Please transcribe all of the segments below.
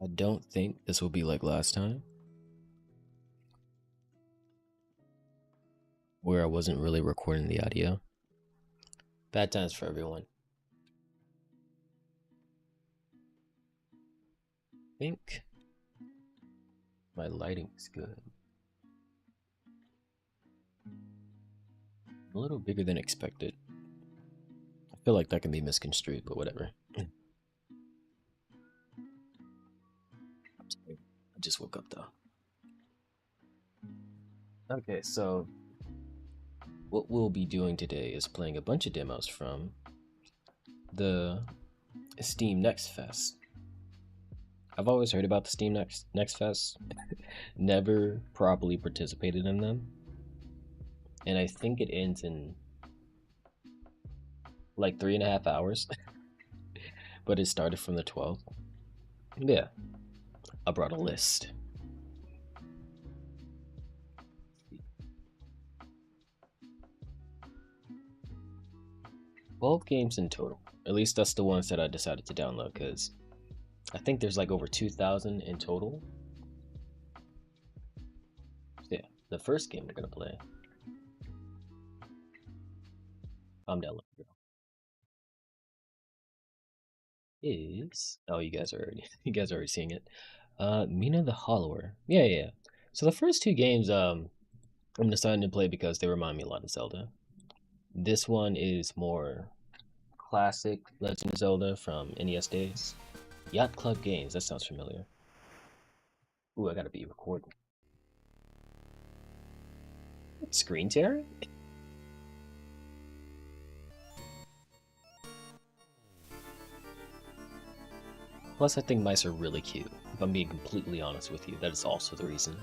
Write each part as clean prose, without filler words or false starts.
I don't think this will be like last time, where I wasn't really recording the audio. Bad times for everyone. I think my lighting is good. A little bigger than expected. I feel like that can be misconstrued, but whatever. I just woke up though. Okay, so what we'll be doing today is playing a bunch of demos from the Steam Next Fest. I've always heard about the Steam Next Fest, never properly participated in them, and I think it ends in like 3.5 hours, but it started from the 12th. Yeah, I brought a list. 12 games in total. At least that's the ones that I decided to download because I think there's like over 2,000 in total. Yeah, the first game we're gonna play. I'm down. Is you guys are already you guys are already seeing it. Mina the Hollower. Yeah. So the first two games I'm deciding to play because they remind me a lot of Zelda. This one is more classic Legend of Zelda from NES days. Yacht Club Games, that sounds familiar. Ooh, I gotta be recording. Screen tear? Plus, I think mice are really cute. If I'm being completely honest with you, that is also the reason.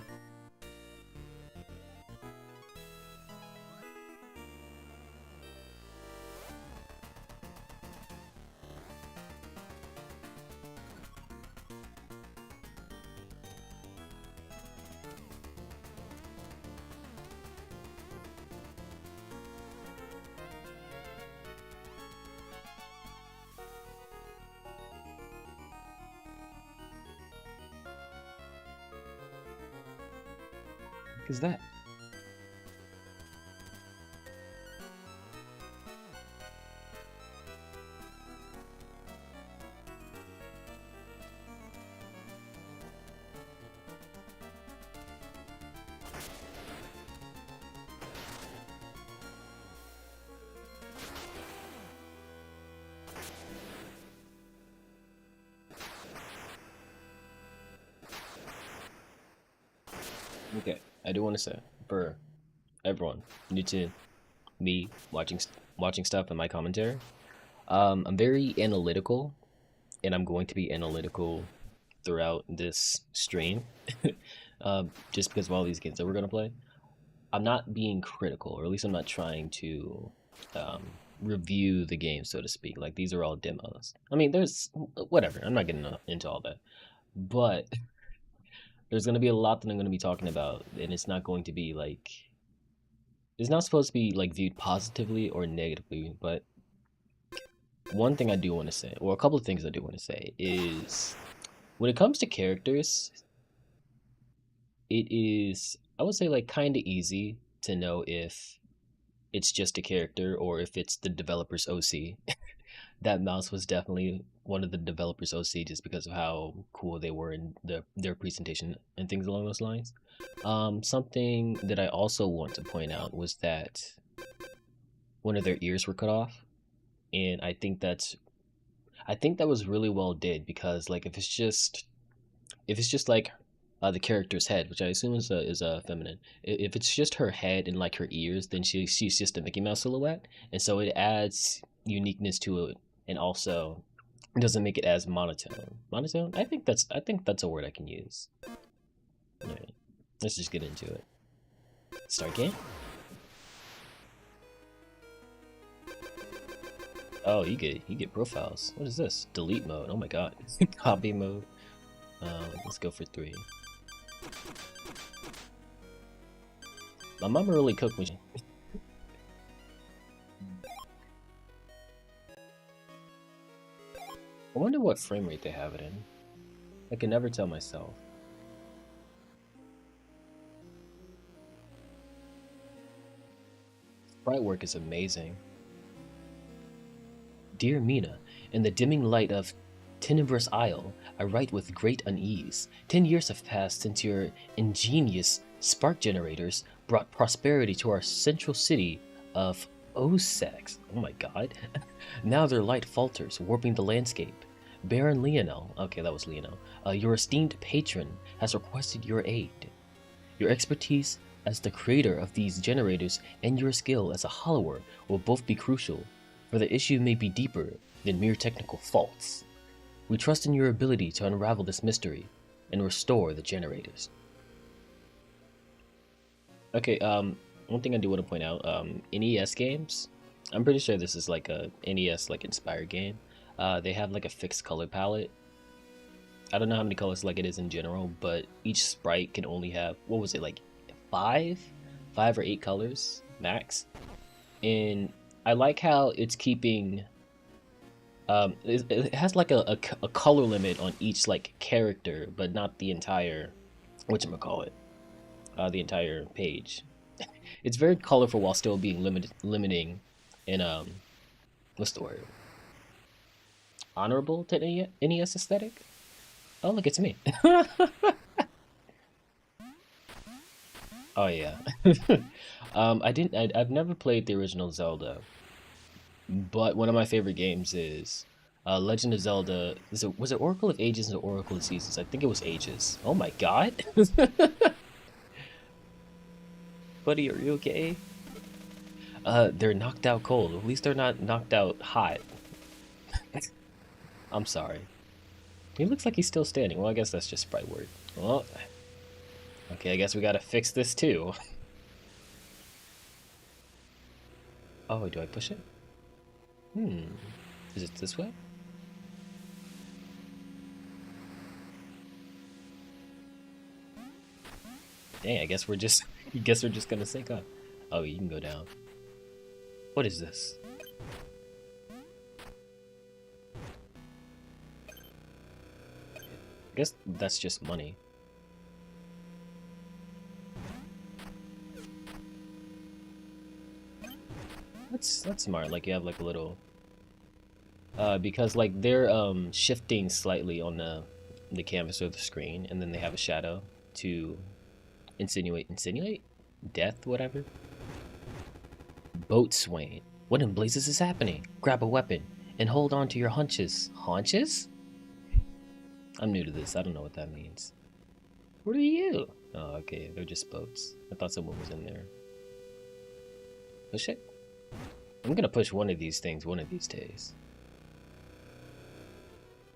What is that? Okay, I do want to say for everyone new to me watching stuff and my commentary, I'm very analytical, and I'm going to be analytical throughout this stream, just because of all these games that we're gonna play. I'm not being critical, or at least I'm not trying to um, review the game, so to speak. Like these are all demos. I mean, there's whatever. I'm not getting into all that, but there's gonna be a lot that I'm gonna be talking about, and it's not going to be like it's not supposed to be like viewed positively or negatively. But one thing I do want to say, or a couple of things I do want to say, is when it comes to characters, it is I would say like kind of easy to know if it's just a character or if it's the developer's OC. That mouse was definitely one of the developers' OC just because of how cool they were in their presentation and things along those lines. Something that I also want to point out was that one of their ears were cut off, and I think that was really well did because like if it's just like the character's head, which I assume is feminine. If it's just her head and like her ears, then she's just a Mickey Mouse silhouette, and so it adds uniqueness to it, and also doesn't make it as monotone. Monotone? I think that's a word I can use. All right, let's just get into it. Start game. Oh, you get profiles. What is this? Delete mode. Oh my god. Copy mode. Let's go for 3. My mama really cooked me. I wonder what frame rate they have it in. I can never tell myself. Sprite work is amazing. Dear Mina, in the dimming light of Tenebrous Isle, I write with great unease. 10 years have passed since your ingenious spark generators brought prosperity to our central city of Osex. Oh my god. Now their light falters, warping the landscape. Baron Leonel, okay, that was Leonel, your esteemed patron, has requested your aid. Your expertise as the creator of these generators and your skill as a hollower will both be crucial, for the issue may be deeper than mere technical faults. We trust in your ability to unravel this mystery and restore the generators. Okay, one thing I do want to point out, NES games, I'm pretty sure this is like a NES like inspired game. They have like a fixed color palette. I don't know how many colors like it is in general, but each sprite can only have, what was it, like five or eight colors max. And I like how it's keeping it has like a color limit on each like character, but not the entire whatchamacallit, the entire page. It's very colorful while still being limiting in what's the word, honorable to NES aesthetic. Oh, look, it's me. Oh yeah. I've never played the original Zelda, but one of my favorite games is Legend of Zelda. Was it Oracle of Ages or Oracle of Seasons? I think it was Ages. Oh my god. Buddy, are you okay? They're knocked out cold. At least they're not knocked out hot. I'm sorry. He looks like he's still standing. Well, I guess that's just sprite work. Well, okay, I guess we gotta fix this too. Oh, do I push it? Is it this way? Dang, I guess we're just gonna sync up. Oh, you can go down. What is this? I guess that's just money. That's smart. Like you have like a little because like they're shifting slightly on the canvas or the screen, and then they have a shadow to insinuate death, whatever. Boatswain. What in blazes is happening? Grab a weapon and hold on to your hunches. Haunches? I'm new to this. I don't know what that means. What are you? Oh, okay. They're just boats. I thought someone was in there. Push it? I'm gonna push one of these things one of these days.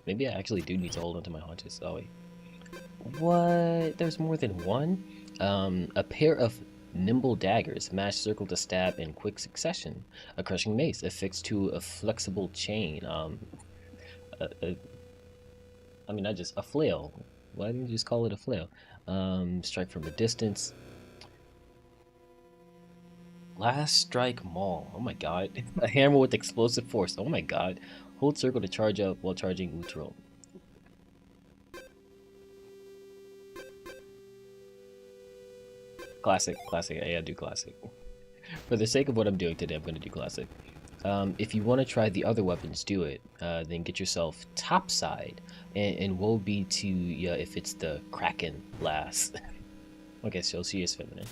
Maybe I actually do need to hold onto my haunches. Oh, wait. What? There's more than one? A pair of nimble daggers, mash circle to stab in quick succession. A crushing mace affixed to a flexible chain. I mean, a flail. Why didn't you just call it a flail? Strike from a distance. Last strike maul. Oh my god. A hammer with explosive force. Oh my god. Hold circle to charge up while charging neutral. Classic. Yeah, do classic. For the sake of what I'm doing today, I'm gonna do classic. If you want to try the other weapons, do it. Then get yourself topside, and woe be to you if it's the Kraken last. Okay, so she is feminine.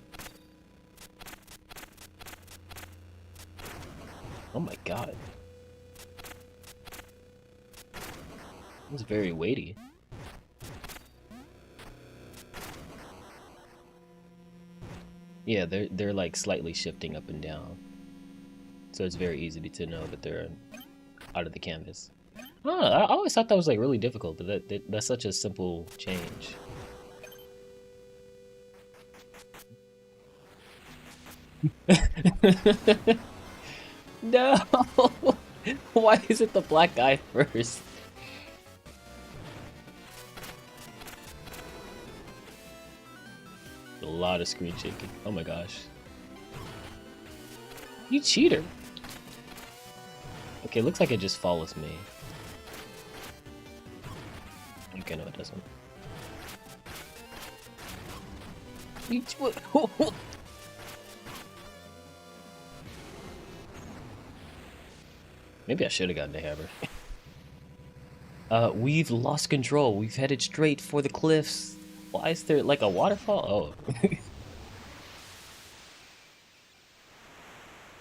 Oh my god. It's very weighty. Yeah, they're like slightly shifting up and down. So it's very easy to know that they're out of the canvas. Oh, I always thought that was like really difficult, but that's such a simple change. No! Why is it the black guy first? A lot of screen shaking. Oh my gosh. You cheater! Okay, looks like it just follows me. Okay, no, it doesn't. Maybe I should have gotten the hammer. We've lost control. We've headed straight for the cliffs. Why is there like a waterfall? Oh.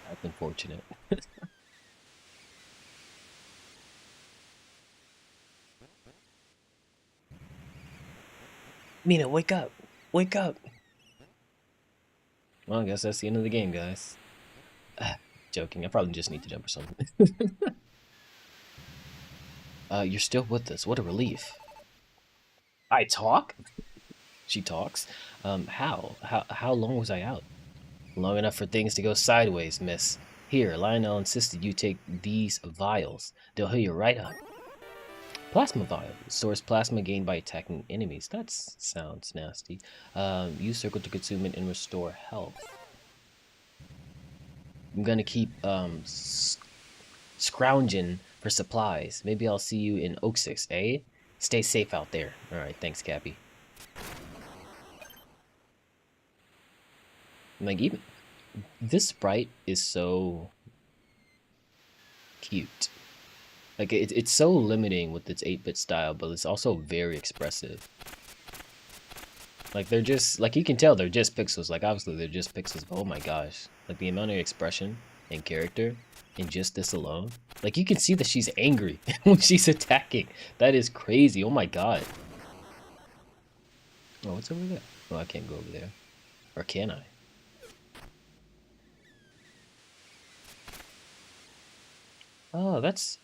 That's unfortunate. Mina, wake up! Wake up! Well, I guess that's the end of the game, guys. Joking, I probably just need to jump or something. You're still with us. What a relief. I talk? She talks? How long was I out? Long enough for things to go sideways, miss. Here, Lionel insisted you take these vials. They'll heal you right up. Plasma vial. Stores plasma gained by attacking enemies. That sounds nasty. Use circle to consume it and restore health. I'm gonna keep scrounging for supplies. Maybe I'll see you in Oak 6, eh? Stay safe out there. Alright, thanks, Cappy. Like, even this sprite is so cute. Like, it's so limiting with its 8-bit style, but it's also very expressive. Like, they're just, like, you can tell they're just pixels. Like, obviously they're just pixels, but oh my gosh. Like, the amount of expression and character in just this alone. Like, you can see that she's angry when she's attacking. That is crazy. Oh my god. Oh, what's over there? Oh, I can't go over there. Or can I? Oh, that's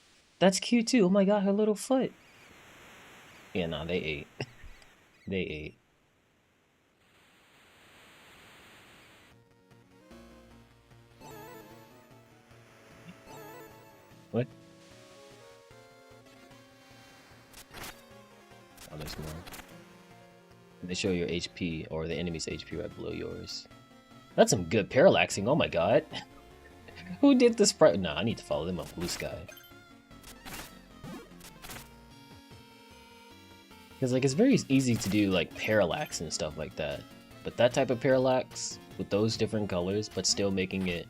cute too. Oh my god, her little foot. Yeah, nah, they ate. They ate. What? Oh, there's more. They show your HP, or the enemy's HP right below yours. That's some good parallaxing, oh my god. Who did this sprite? Nah, I need to follow them on Blue Sky. Because, like, it's very easy to do, like, parallax and stuff like that. But that type of parallax, with those different colors, but still making it,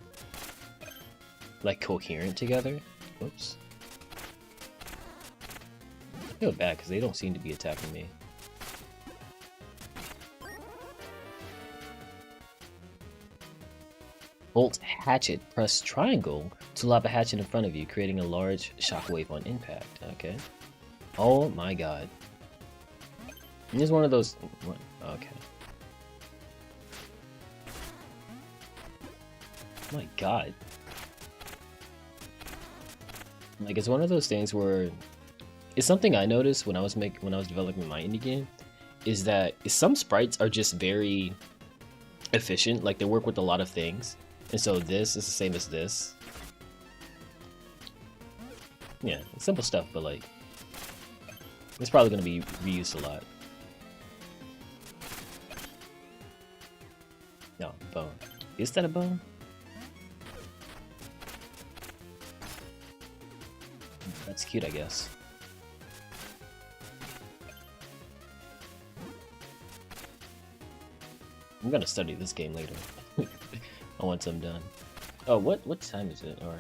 like, coherent together. Whoops. I feel bad, because they don't seem to be attacking me. Bolt hatchet. Press triangle to lob a hatchet in front of you, creating a large shockwave on impact. Okay. Oh my god. Here's one of those. What? Okay. My god. Like, it's one of those things where it's something I noticed when I was developing my indie game, is that some sprites are just very efficient. Like, they work with a lot of things. And so this is the same as this. Yeah, simple stuff, but like, it's probably going to be reused a lot. No, bone. Is that a bone? That's cute, I guess. I'm gonna study this game later. Once I'm done. Oh, what time is it? Or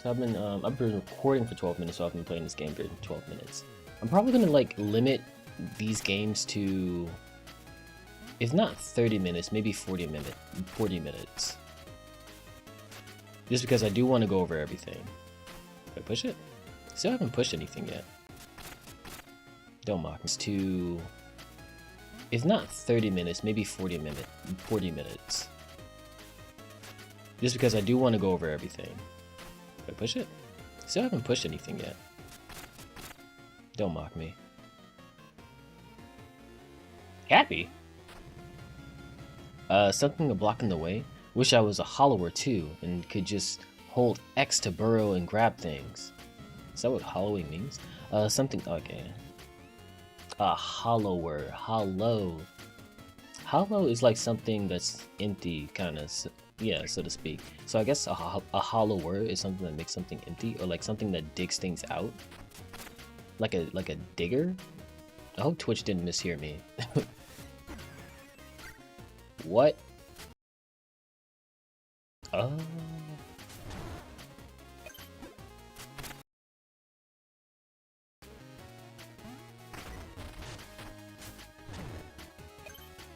so I've been recording for 12 minutes, so I've been playing this game for 12 minutes. I'm probably gonna like limit these games to, if not 30 minutes, maybe 40 minutes. Just because I do want to go over everything. Did I push it? Still haven't pushed anything yet. Don't mock. It's to, if not 30 minutes, maybe 40 minutes. Just because I do want to go over everything. Did I push it? Still haven't pushed anything yet. Don't mock me. Happy? Something blocking the way? Wish I was a hollower too, and could just hold X to burrow and grab things. Is that what hollowing means? Something, okay. A hollower, hollow. Hollow is like something that's empty, kind of. Yeah, so to speak. So I guess a hollower is something that makes something empty, or like something that digs things out. like a digger? I hope Twitch didn't mishear me. What? Oh.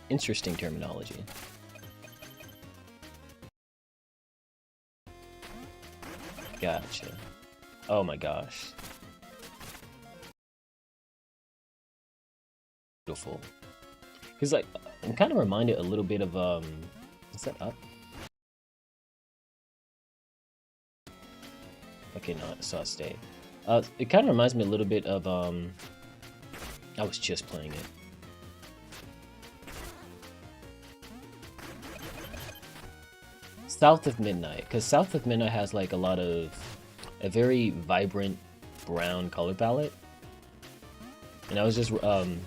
Interesting terminology. Gotcha. Oh my gosh. Beautiful. Because like I'm kind of reminded a little bit of is that up? Okay, no, so I stayed. It kind of reminds me a little bit of I was just playing it. South of Midnight, because South of Midnight has like a very vibrant brown color palette, and I was just I'm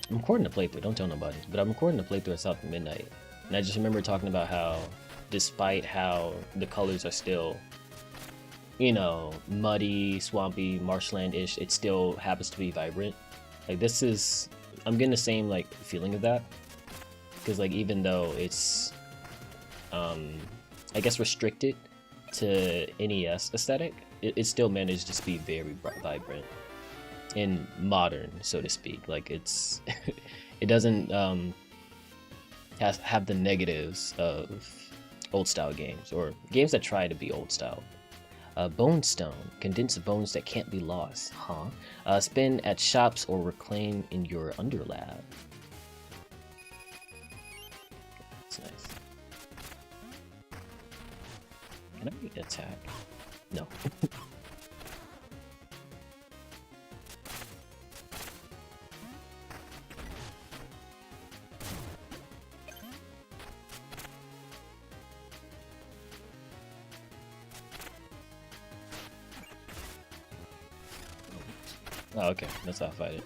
recording a playthrough. Don't tell nobody, but I'm recording a playthrough of South of Midnight, and I just remember talking about how, despite how the colors are still, you know, muddy, swampy, marshland-ish, it still happens to be vibrant. Like this is, I'm getting the same like feeling of that, because like even though it's I guess restricted to NES aesthetic, it still managed to be very vibrant and modern, so to speak. Like it's it doesn't have the negatives of old style games or games that try to be old style. Bone stone, condensed bones that can't be lost, huh? Spin at shops or reclaim in your underlab. That's nice. Can I attack? No. Oh, okay. That's how I fight it.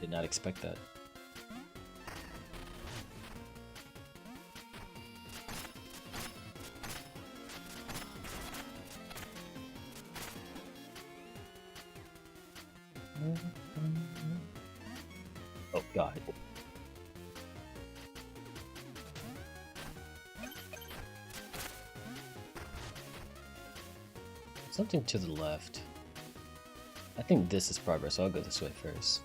Did not expect that. Oh god. Something to the left. I think this is progress, so I'll go this way first.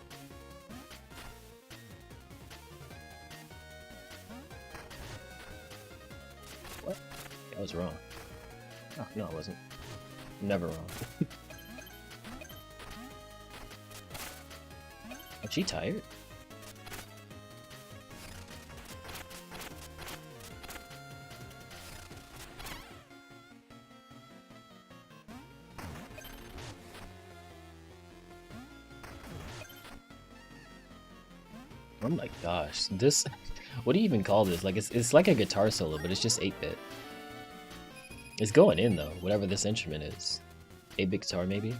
What? I was wrong. Oh, no, I wasn't. Never wrong. Is she tired? Oh my gosh, this, what do you even call this? Like, it's like a guitar solo, but it's just 8-bit. It's going in though, whatever this instrument is. 8-bit guitar maybe? Is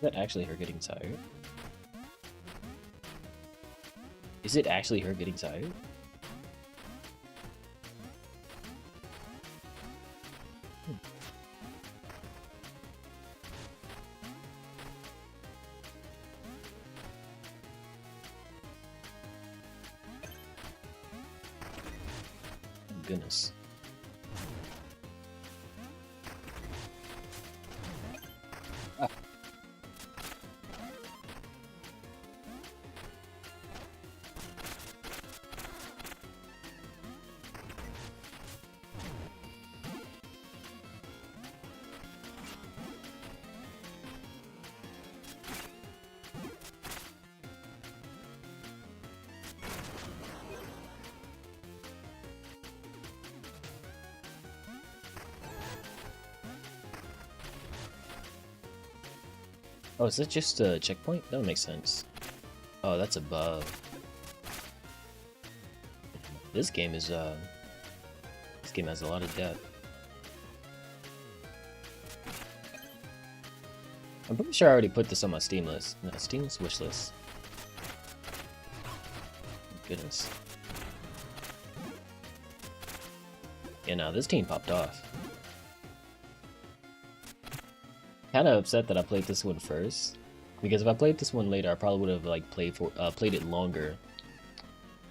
that actually her getting tired? Is it actually her getting tired? Goodness. Ah. Oh, is that just a checkpoint? That would make sense. Oh, that's above. This game is this game has a lot of depth. I'm pretty sure I already put this on my Steam list. No, Steam wish list. Goodness. Yeah, no, this team popped off. Kind of upset that I played this one first, because if I played this one later, I probably would have like played it longer.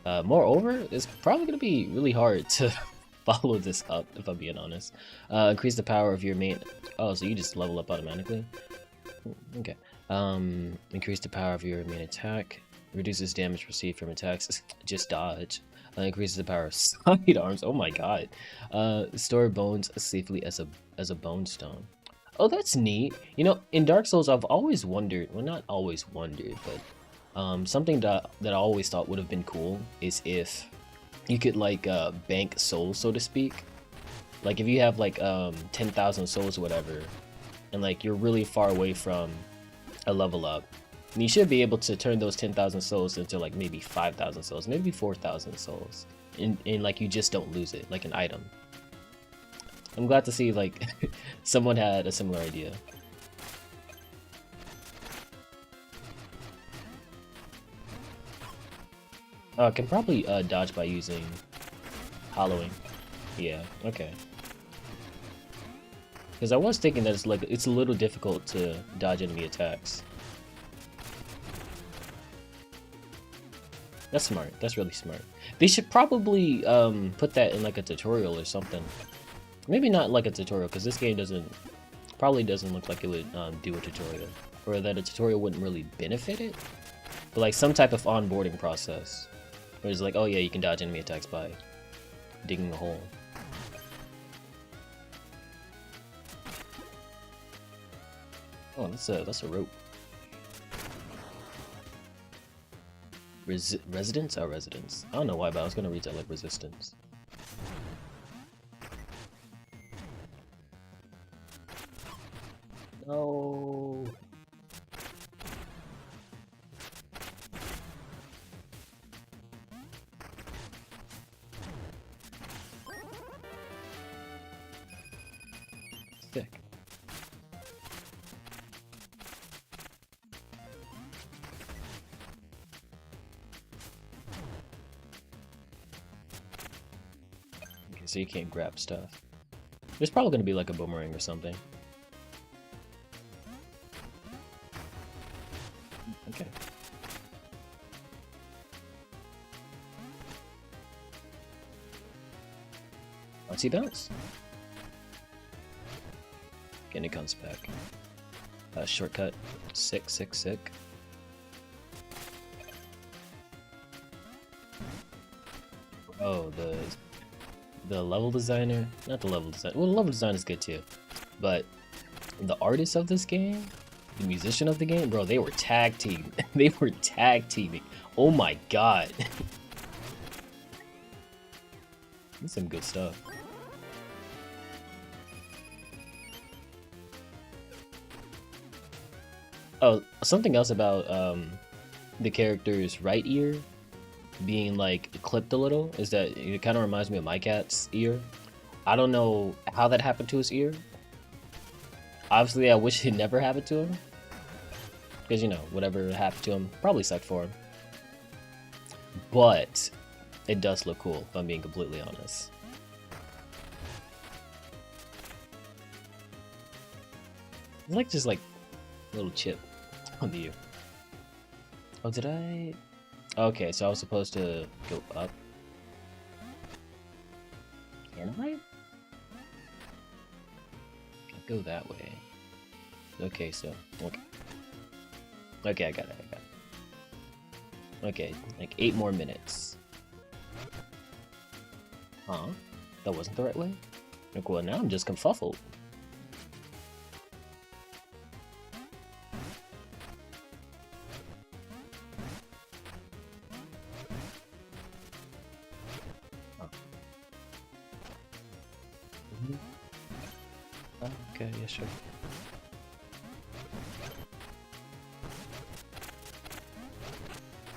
Moreover, it's probably gonna be really hard to follow this up, if I'm being honest. Increase the power of your main. Oh, so you just level up automatically? Okay. Increase the power of your main attack. Reduces damage received from attacks. Just dodge. Increases the power of sidearms. Oh my god. Store bones safely as a bone stone. Oh, that's neat. You know, in Dark Souls, I've always wondered. Well, not always wondered, but something that I always thought would have been cool is if you could like bank souls, so to speak. Like if you have like 10,000 souls or whatever, and like you're really far away from a level up, and you should be able to turn those 10,000 souls into like maybe 5,000 souls, maybe 4,000 souls, and like you just don't lose it, like an item. I'm glad to see like someone had a similar idea. I can probably dodge by using hollowing. Yeah, okay. Because I was thinking that it's a little difficult to dodge enemy attacks. That's smart. That's really smart. They should probably put that in like a tutorial or something. Maybe not like a tutorial, because this game probably doesn't look like it would do a tutorial, or that a tutorial wouldn't really benefit it. But like some type of onboarding process, where it's like, oh yeah, you can dodge enemy attacks by digging a hole. Oh, that's a rope. Residence? Oh, residence. I don't know why, but I was gonna read that like resistance. No. Sick. Okay, so you can't grab stuff. There's probably gonna be like a boomerang or something. Okay. Bouncy bounce. Again, it comes back. Shortcut. Sick, sick, sick. Oh, the level designer? Not the level design. Well, the level design is good too. But the artist of this game, the musician of the game, bro, they were tag teaming. They were tag teaming. Oh my god. That's some good stuff. Oh, something else about the character's right ear being like clipped a little is that it kind of reminds me of my cat's ear. I don't know how that happened to his ear. Obviously, I wish it never happened to him, because you know whatever happened to him probably sucked for him. But it does look cool, if I'm being completely honest. It's like just like a little chip on the ear. Oh, did I? Okay, so I was supposed to go up. Can I? Can't go that way. Okay, so okay. Okay, I got it. Okay, like 8 more minutes. Huh? That wasn't the right way? Like, well, now I'm just confuffled. Okay, yeah, sure.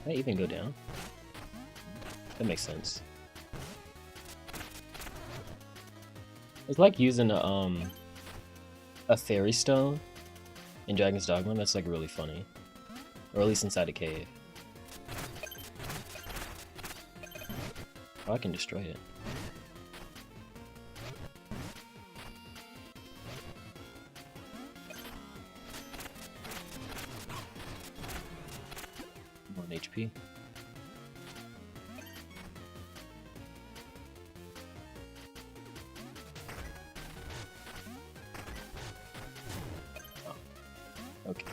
Can I even go down? That makes sense. It's like using a fairy stone In Dragon's Dogma, that's like really funny. Or at least inside a cave. Oh, I can destroy it. One HP. Oh, okay.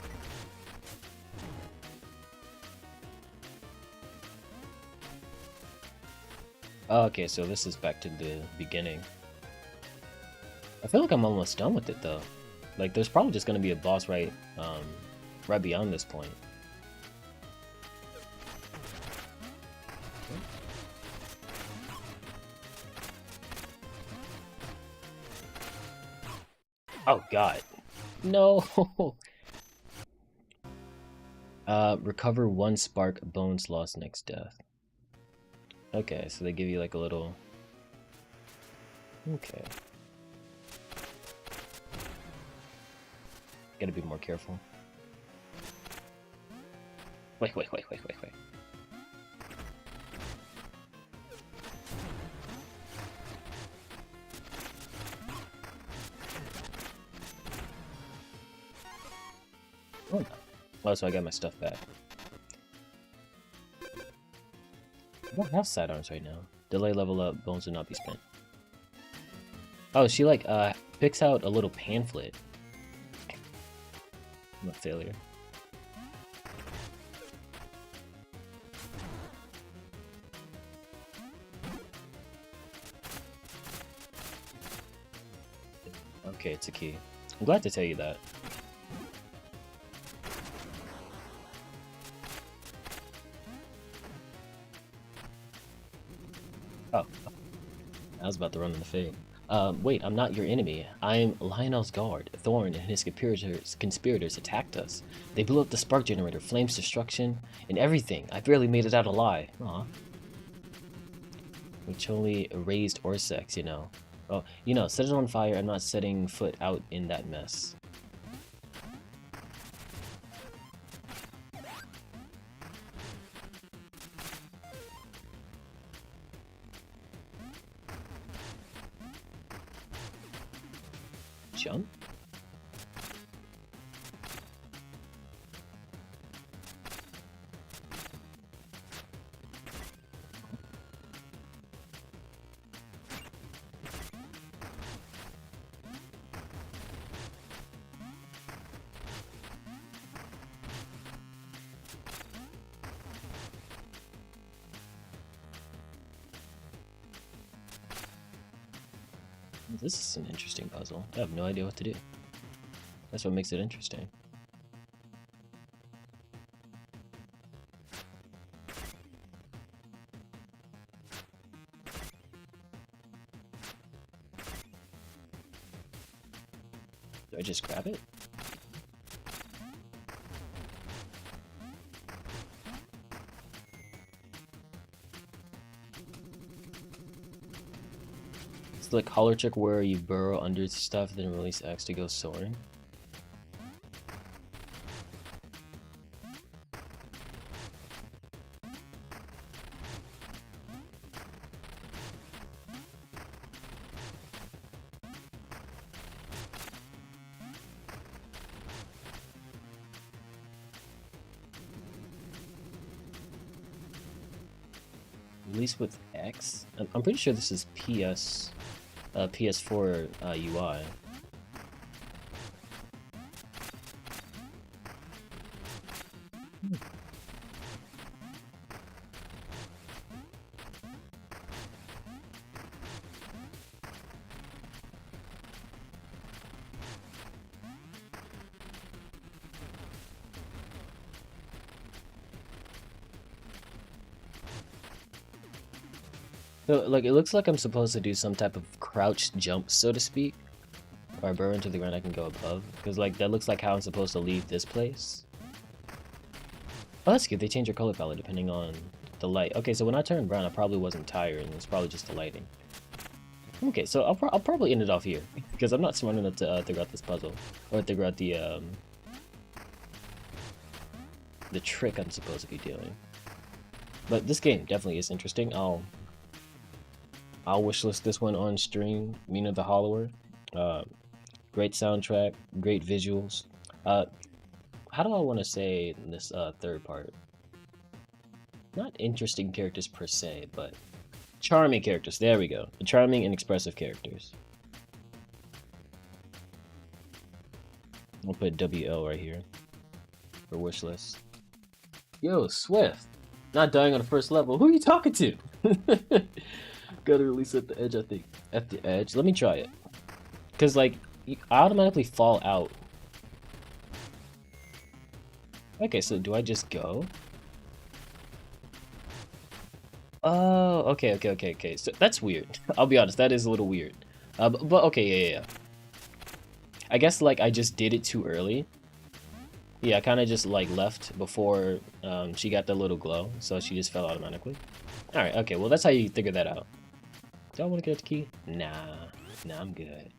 Okay, so this is back to the beginning. I feel like I'm almost done with it though. Like there's probably just gonna be a boss right beyond this point. Oh god. No. Recover 1 spark, bones lost next death. Okay, so they give you like a little... Okay. Gotta be more careful. Wait. Oh, no. Oh, so I got my stuff back. I don't have sidearms right now. Delay level up, bones will not be spent. Oh, she like picks out a little pamphlet. I'm a failure. Okay, it's a key. I'm glad to tell you that. Oh, I was about to run in the fade. Wait, I'm not your enemy. I'm Lionel's guard. Thorn and his conspirators attacked us. They blew up the spark generator, flames, destruction, and everything. I barely made it out alive. Aw. Which only erased Orsex, you know. Oh, you know, set it on fire. I'm not setting foot out in that mess. Jump? This is an interesting puzzle. I have no idea what to do. That's what makes it interesting. Do I just grab it? It's like Holler Trick where you burrow under stuff, then release X to go soaring. Release with X? I'm pretty sure this is PS4 UI. So, like, it looks like I'm supposed to do some type of crouched jump, so to speak. Or I burrow into the ground, I can go above. Because, like, that looks like how I'm supposed to leave this place. Oh, that's good. They change your color palette depending on the light. Okay, so when I turned brown, I probably wasn't tired, and it's probably just the lighting. Okay, so I'll probably end it off here. Because I'm not smart enough to figure out this puzzle. Or figure out the the trick I'm supposed to be doing. But this game definitely is interesting. I'll wishlist this one on stream. Mina the Hollower. Uh, Great soundtrack, great visuals. Uh, how do I want to say this third part? Not interesting characters per se, but charming characters. There we go. Charming and expressive characters. I'll put WL right here for wishlist. Yo, Swift. Not dying on the first level. Who are you talking to? Gotta release at the edge, I think. At the edge. Let me try it. Because, like, you automatically fall out. Okay, so do I just go? Oh, okay. So that's weird. I'll be honest, that is a little weird. But okay, yeah. I guess, like, I just did it too early. Yeah, I kind of just, like, left before she got the little glow, so she just fell automatically. Alright, okay, well, that's how you figure that out. Do I want to get the key? Nah, I'm good.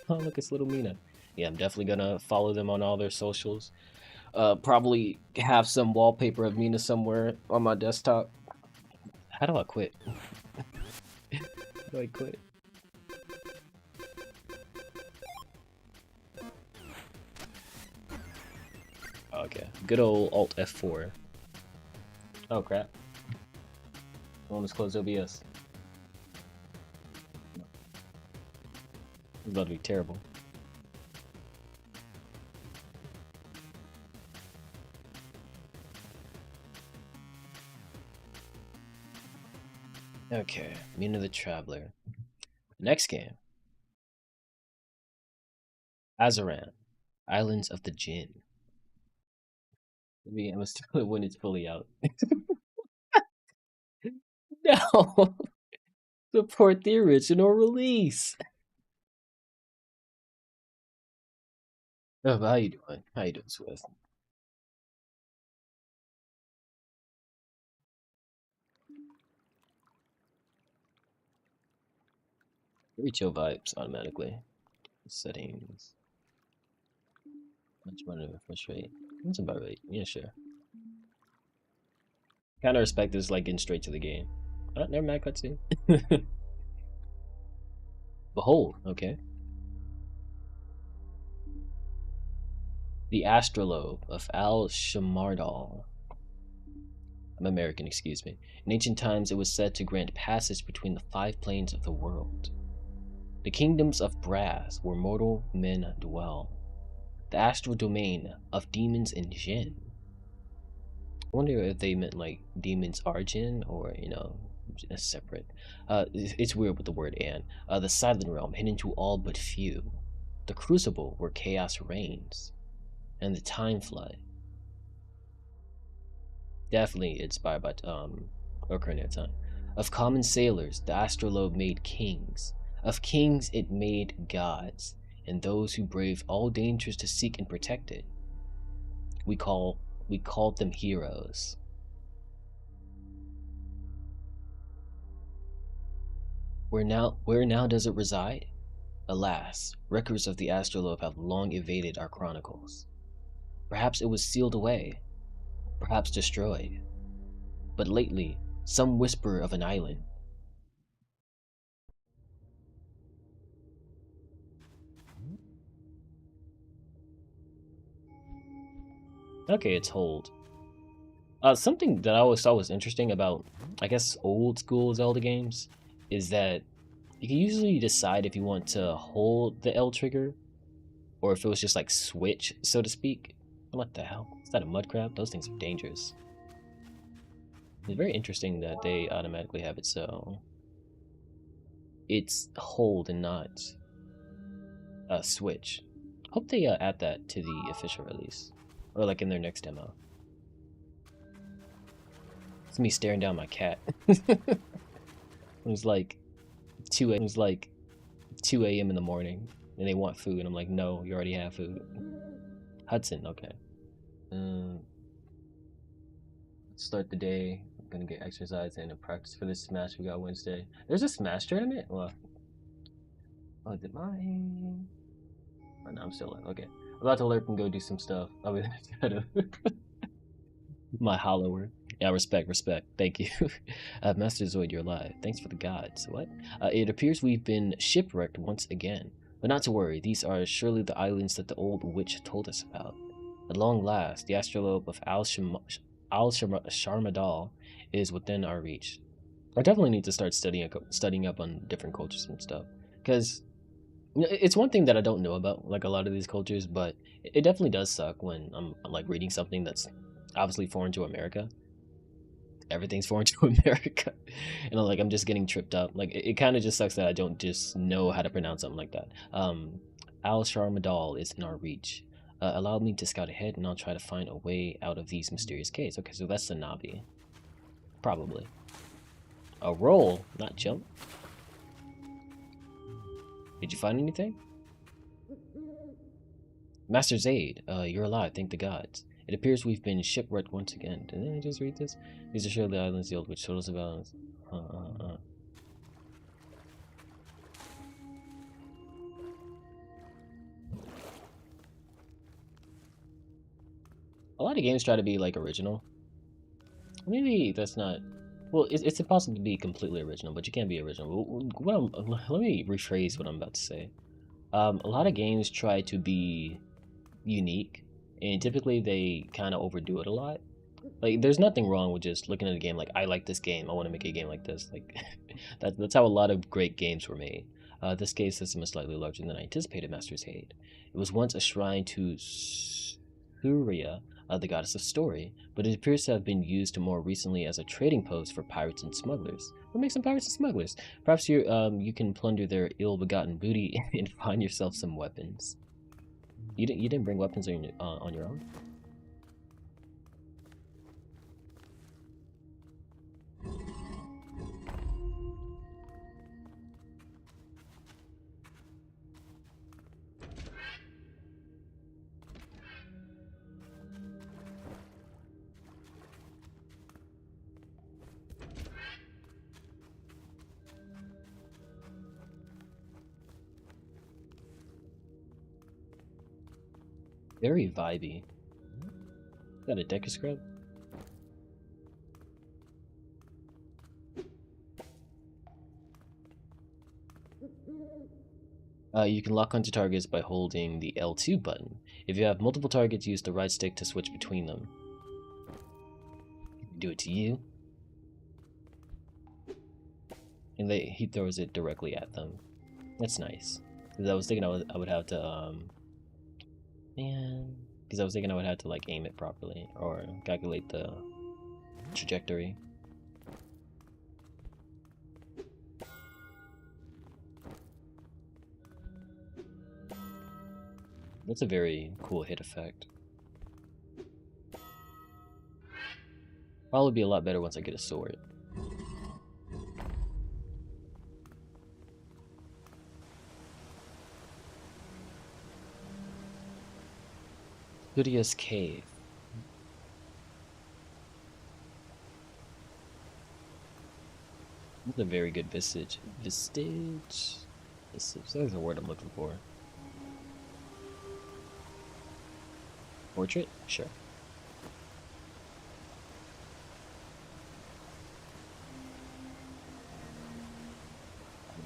Oh, look, it's little Mina. Yeah, I'm definitely gonna follow them on all their socials. Probably have some wallpaper of Mina somewhere on my desktop. How do I quit? How do I quit? Okay, good old Alt F4. Oh crap. I almost closed OBS. It's about to be terrible. Okay, Mina the Traveler. Next game. Azaran, Islands of the Jinn. Maybe I must do it when it's fully out. No! Support the original release! Oh, how you doing? How you doing, Swift? Very chill vibes automatically. Settings. Much more refresh rate. That's about right. Yeah, sure. Kind of respect this, like, getting straight to the game. Oh, never mind, cutscene. Behold, okay. The Astrolabe of Al Shamardal. I'm American, excuse me. In ancient times, it was said to grant passage between the 5 planes of the world. The kingdoms of brass where mortal men dwell. The astral domain of demons and jinn. I wonder if they meant like demons are jinn or, you know, separate. It's weird with the word and. The silent realm, hidden to all but few. The crucible where chaos reigns. And the time flood. Definitely inspired by Ocarina of Time. Of common sailors, the astrolabe made kings. Of kings, it made gods, and those who braved all dangers to seek and protect it. We called them heroes. Where now does it reside? Alas, records of the astrolabe have long evaded our chronicles. Perhaps it was sealed away, perhaps destroyed. But lately, some whisper of an island. Okay, it's hold. Something that I always thought was interesting about, I guess, old school Zelda games is that you can usually decide if you want to hold the L trigger or if it was just like switch, so to speak. What the hell? Is that a mud crab? Those things are dangerous. It's very interesting that they automatically have it so it's hold and not switch. Hope they add that to the official release or like in their next demo. It's me staring down my cat. It was like 2 a.m. in the morning and they want food and I'm like, no, you already have food. Hudson, okay. Let's start the day. I'm gonna get exercise and a practice for this Smash we got Wednesday. There's a Smash tournament? Well, oh, did mine? Oh, no, I'm still in. Okay. I'm about to lurk and go do some stuff. I'll be there. My hollower. Yeah, respect, respect. Thank you. Master Zoid, you're alive. Thanks for the gods. What? It appears we've been shipwrecked once again. But not to worry, these are surely the islands that the old witch told us about. At long last, the astrolabe of Sharmadal is within our reach. I definitely need to start studying up on different cultures and stuff. Because it's one thing that I don't know about, like a lot of these cultures, but it definitely does suck when I'm like reading something that's obviously foreign to America. Everything's foreign to America, and I'm just getting tripped up. Like it kind of just sucks that I don't just know how to pronounce something like that. Al Sharmadal is in our reach. Allow me to scout ahead, and I'll try to find a way out of these mysterious caves. Okay, so that's the Navi, probably. A roll, not jump. Did you find anything? Master's aid. You're alive, thank the gods. It appears we've been shipwrecked once again. Did I just read this? These are surely the islands the old witch told us about. A lot of games try to be like original. Maybe that's not. Well, it's impossible to be completely original, but you can be original. Let me rephrase what I'm about to say. A lot of games try to be unique, and typically they kind of overdo it a lot. Like, there's nothing wrong with just looking at a game like, I like this game, I want to make a game like this. Like, that's how a lot of great games were made. This cave system is slightly larger than I anticipated, Master's Aid. It was once a shrine to Surya, the goddess of story, but it appears to have been used more recently as a trading post for pirates and smugglers. What makes them pirates and smugglers? Perhaps you can plunder their ill-begotten booty and find yourself some weapons. You didn't bring weapons on your own? Very vibey. Is that a Decker scrub? You can lock onto targets by holding the L2 button. If you have multiple targets, use the right stick to switch between them. Do it to you. And he throws it directly at them. That's nice. Because I was thinking I would have to, man... Because I was thinking I would have to, like, aim it properly. Or calculate the trajectory. That's a very cool hit effect. Probably be a lot better once I get a sword. Studious Cave. That's a very good visage. Vistage? Visage. That's the word I'm looking for. Portrait? Sure.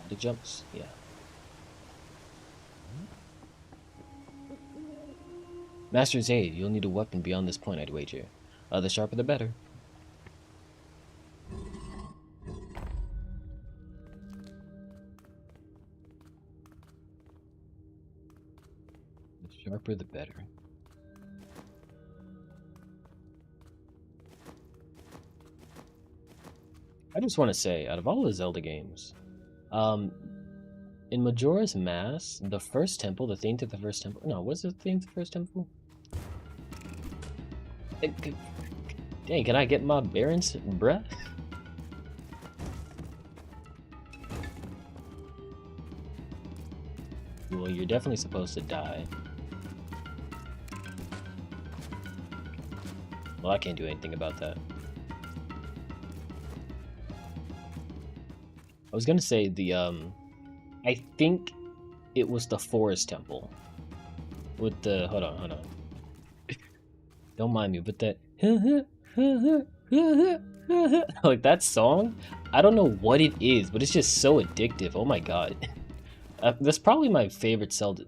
The jumps? Yeah. Master's aid. You'll need a weapon beyond this point, I'd wager. The sharper the better. The sharper the better. I just want to say, out of all the Zelda games, in Majora's Mask, the first temple, the theme to the first temple. No, what's the theme to the first temple? Dang, can I get my bearings, bruh? Well, you're definitely supposed to die. Well, I can't do anything about that. I was gonna say I think it was the Forest Temple. With the, hold on. Don't mind me, but that, Like that song, I don't know what it is, but it's just so addictive. Oh my god. That's probably my favorite Zelda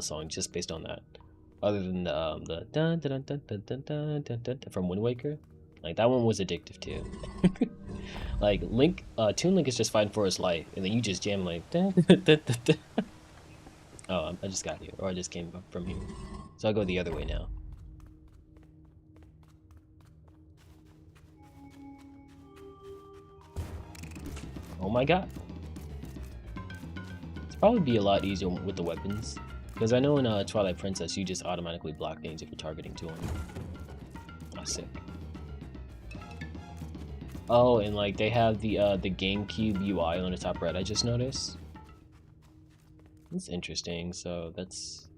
song, just based on that. Other than the dun dun dun dun dun dun dun dun from Wind Waker, like that one was addictive too. Like Link, Toon Link is just fighting for his life, and then you just jam like dun, dun, dun, dun, dun. Oh, I just got here, or I just came from here, so I'll go the other way now. Oh my god. It's probably be a lot easier with the weapons. Because I know in Twilight Princess, you just automatically block things if you're targeting to them. Ah, sick. Oh, and like they have the GameCube UI on the top right, I just noticed. That's interesting, so that's...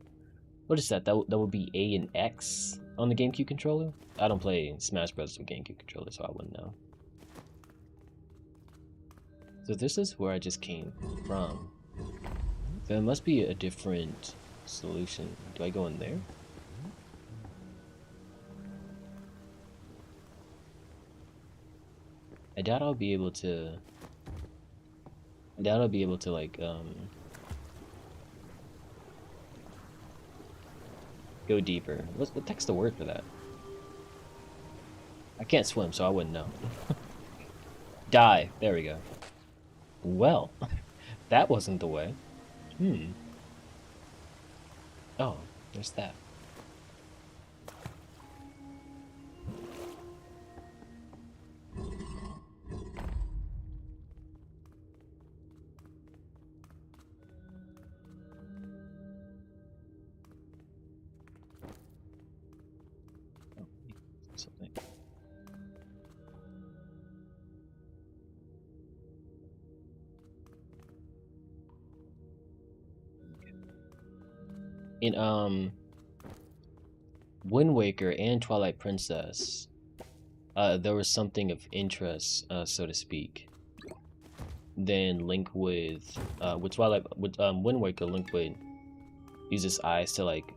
What is that? That would be A and X on the GameCube controller? I don't play Smash Bros. With GameCube controller, so I wouldn't know. So this is where I just came from. There must be a different solution. Do I go in there? I doubt I'll be able to... like, go deeper. What the heck's the word for that? I can't swim, so I wouldn't know. Die. There we go. Well, that wasn't the way. Oh, there's that. Oh, something. In Wind Waker and Twilight Princess, there was something of interest, so to speak. Then Link with Wind Waker, Link would use his eyes to like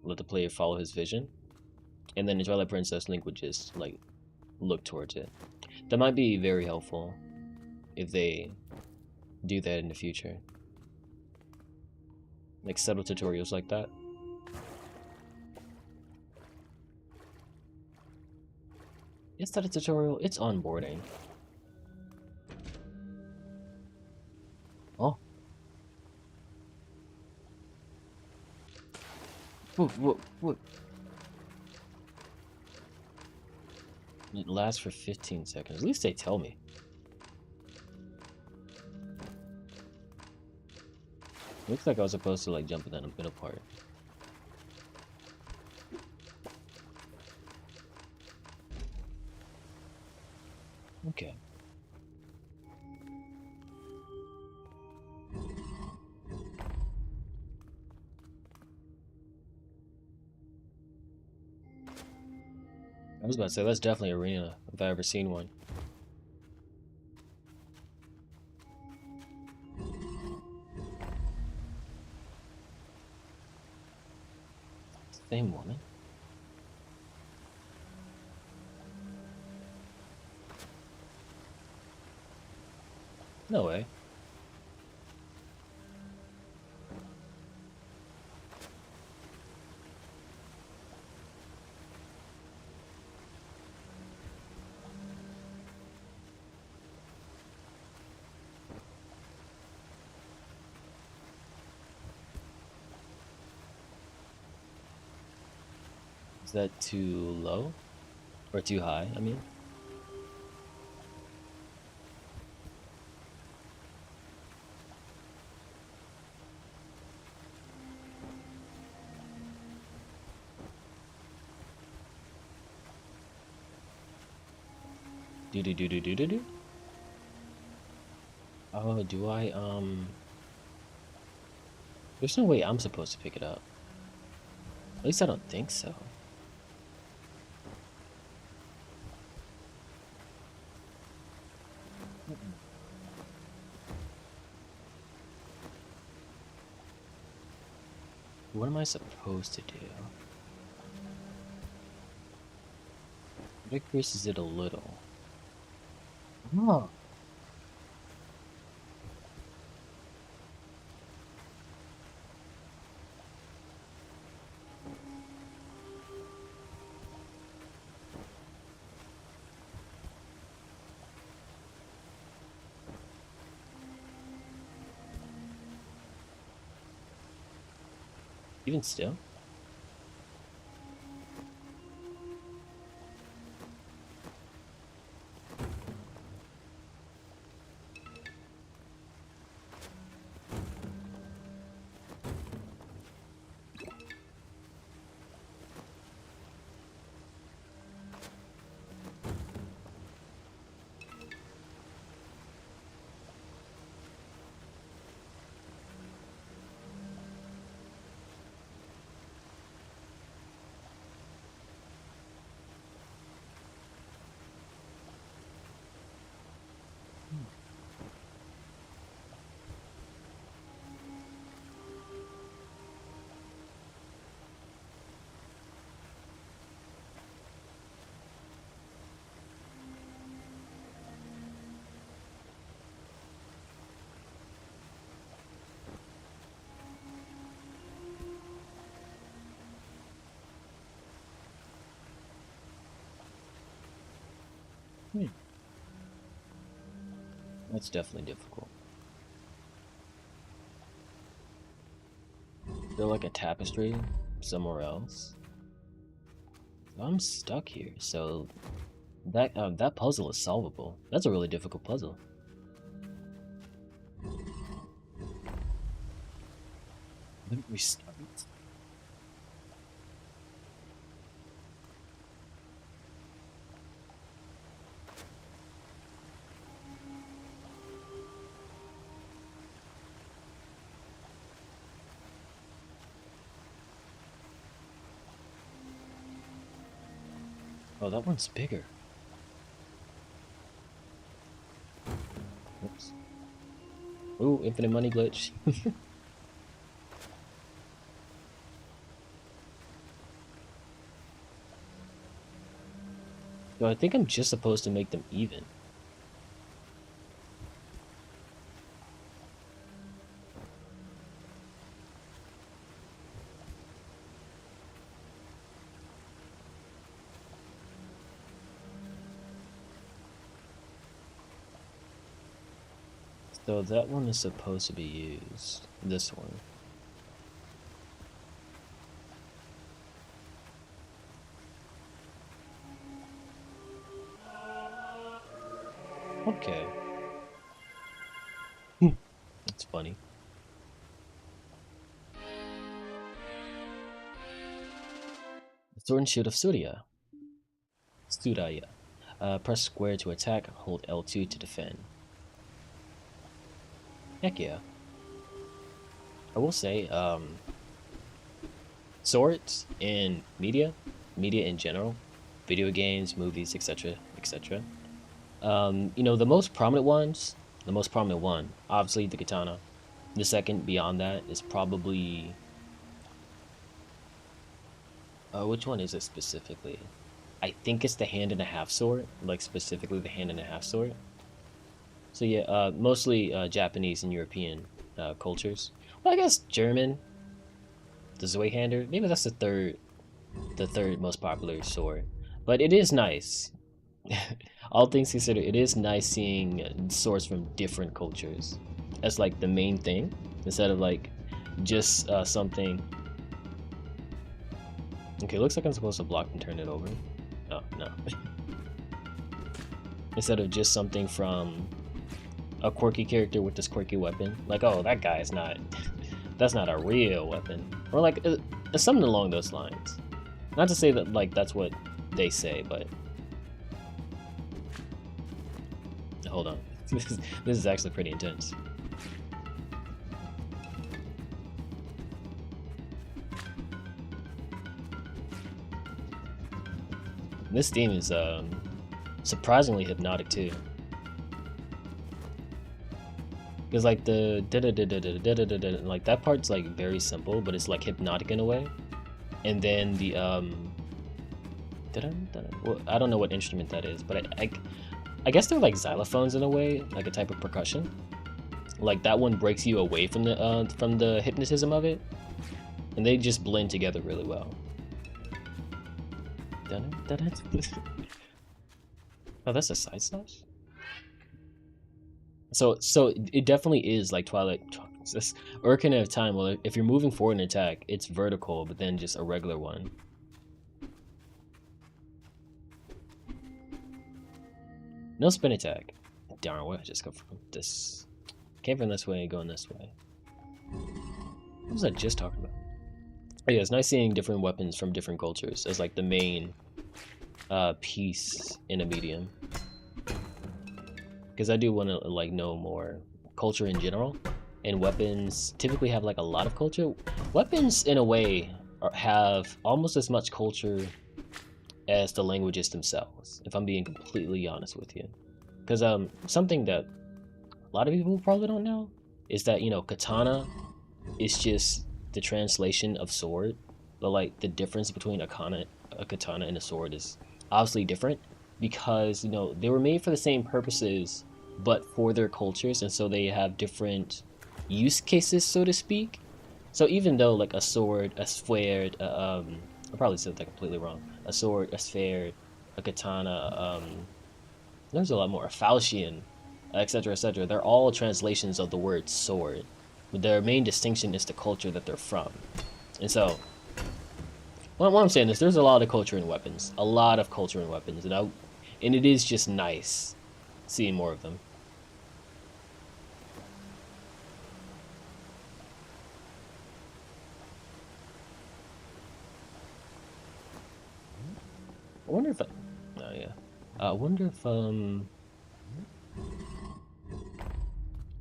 let the player follow his vision, and then in Twilight Princess, Link would just like look towards it. That might be very helpful if they do that in the future, like subtle tutorials like that. It's not a tutorial, it's onboarding. Oh. What? It lasts for 15 seconds. At least they tell me. Looks like I was supposed to like jump in that middle part. Okay. I was about to say, that's definitely arena, if I ever seen one. Same woman? No way. Is that too low? Or too high, I mean? Do. Oh, do I, There's no way I'm supposed to pick it up. At least I don't think so. What am I supposed to do? It increases it a little. Oh. Even still? Hmm. That's definitely difficult. They're like a tapestry somewhere else. I'm stuck here, so that puzzle is solvable. That's a really difficult puzzle. Let me restart. Oh, that one's bigger. Oops. Ooh, infinite money glitch. So I think I'm just supposed to make them even. So that one is supposed to be used. This one. Okay. That's funny. The Sword and Shield of Surya. Surya. Press square to attack, hold L2 to defend. Heck yeah. I will say, swords in media in general, video games, movies, etc., etc. You know, the most prominent one, obviously the katana. The second beyond that is probably, which one is it specifically? I think it's the hand and a half sword, like specifically the hand and a half sword. So yeah, mostly Japanese and European cultures. Well, I guess German, the Zweihander. Maybe that's the third most popular sword. But it is nice. All things considered, it is nice seeing swords from different cultures. That's like the main thing, instead of like just something. Okay, looks like I'm supposed to block and turn it over. Oh no. Instead of just something from a quirky character with this quirky weapon, like, oh, that guy is not. That's not a real weapon, or like something along those lines. Not to say that like that's what they say, but hold on. This is actually pretty intense. This theme is surprisingly hypnotic too. Because like the like that part's like very simple, but it's like hypnotic in a way. And then Well, I don't know what instrument that is, but I guess they're like xylophones in a way, like a type of percussion. Like that one breaks you away from the hypnotism of it, and they just blend together really well. Oh, that's a side slash. So it definitely is like Twilight. This Urkin of Time. Well, if you're moving forward in attack, it's vertical, but then just a regular one. No spin attack. Darn, what I just go from this? Came from this way, going this way. What was I just talking about? Oh, yeah, it's nice seeing different weapons from different cultures as like the main piece in a medium. Because I do want to like know more culture in general, and weapons typically have like a lot of culture. Weapons in a way have almost as much culture as the languages themselves, if I'm being completely honest with you. Because something that a lot of people probably don't know is that, you know, katana is just the translation of sword, but like the difference between a katana and a sword is obviously different, because, you know, they were made for the same purposes but for their cultures, and so they have different use cases, so to speak. So even though like a sword, a sword, I probably said that completely wrong. A sword, a sphere, a katana, there's a lot more. A falchion, etc., etc. They're all translations of the word sword, but their main distinction is the culture that they're from. And so, what I'm saying is, there's a lot of culture in weapons, a lot of culture in weapons, and it is just nice seeing more of them. I wonder if oh yeah, I wonder if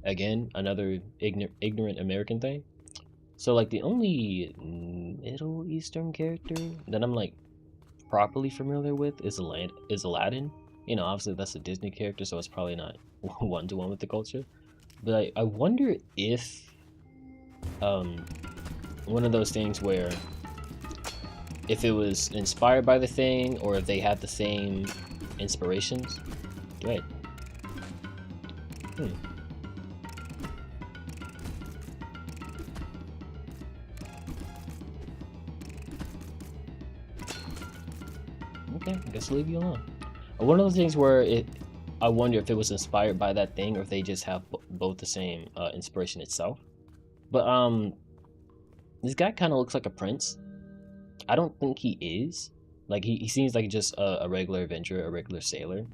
again, another ignorant American thing. So like the only Middle Eastern character that I'm like properly familiar with is Aladdin. You know, obviously that's a Disney character, so it's probably not one to one with the culture. But I wonder if one of those things where if it was inspired by the thing or if they had the same inspirations. Right. Okay, I guess leave you alone. One of those things where I wonder if it was inspired by that thing or if they just have both the same inspiration itself. But this guy kind of looks like a prince. I don't think he is. Like he seems like just a regular adventurer, a regular sailor.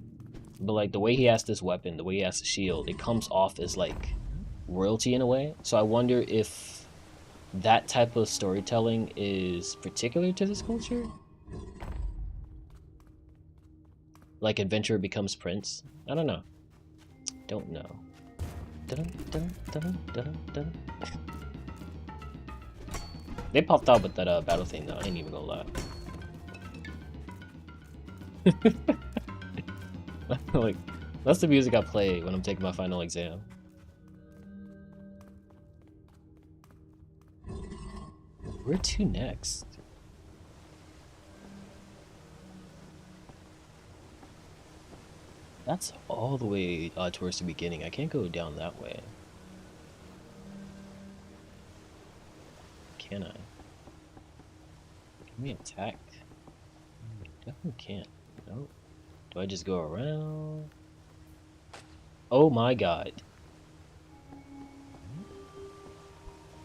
But like the way he has this weapon, the way he has the shield, it comes off as like royalty in a way. So I wonder if that type of storytelling is particular to this culture. Like adventurer becomes prince. I don't know. Don't know. They popped out with that battle thing though. I ain't even gonna lie. Like that's the music I play when I'm taking my final exam. Where to next? That's all the way towards the beginning. I can't go down that way. Can I? Can we attack? Definitely can't. No. Do I just go around? Oh my god.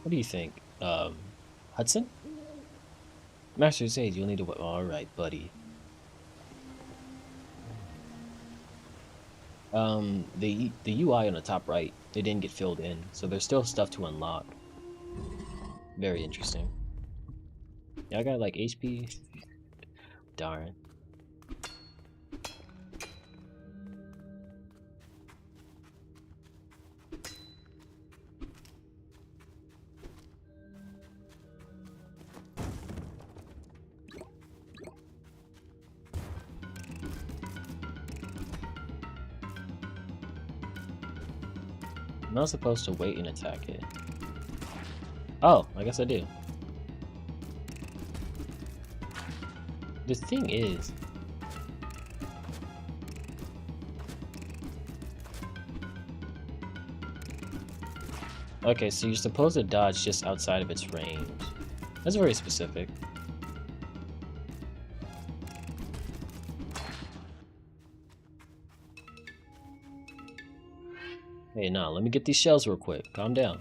What do you think? Hudson? Master says you'll need to. Alright, buddy. The UI on the top right, it didn't get filled in, so there's still stuff to unlock. Very interesting. Yeah, I got like HP. Darn. I'm not supposed to wait and attack it. Oh, I guess I do. The thing is, okay, so you're supposed to dodge just outside of its range. That's very specific. Hey, nah, let me get these shells real quick. Calm down.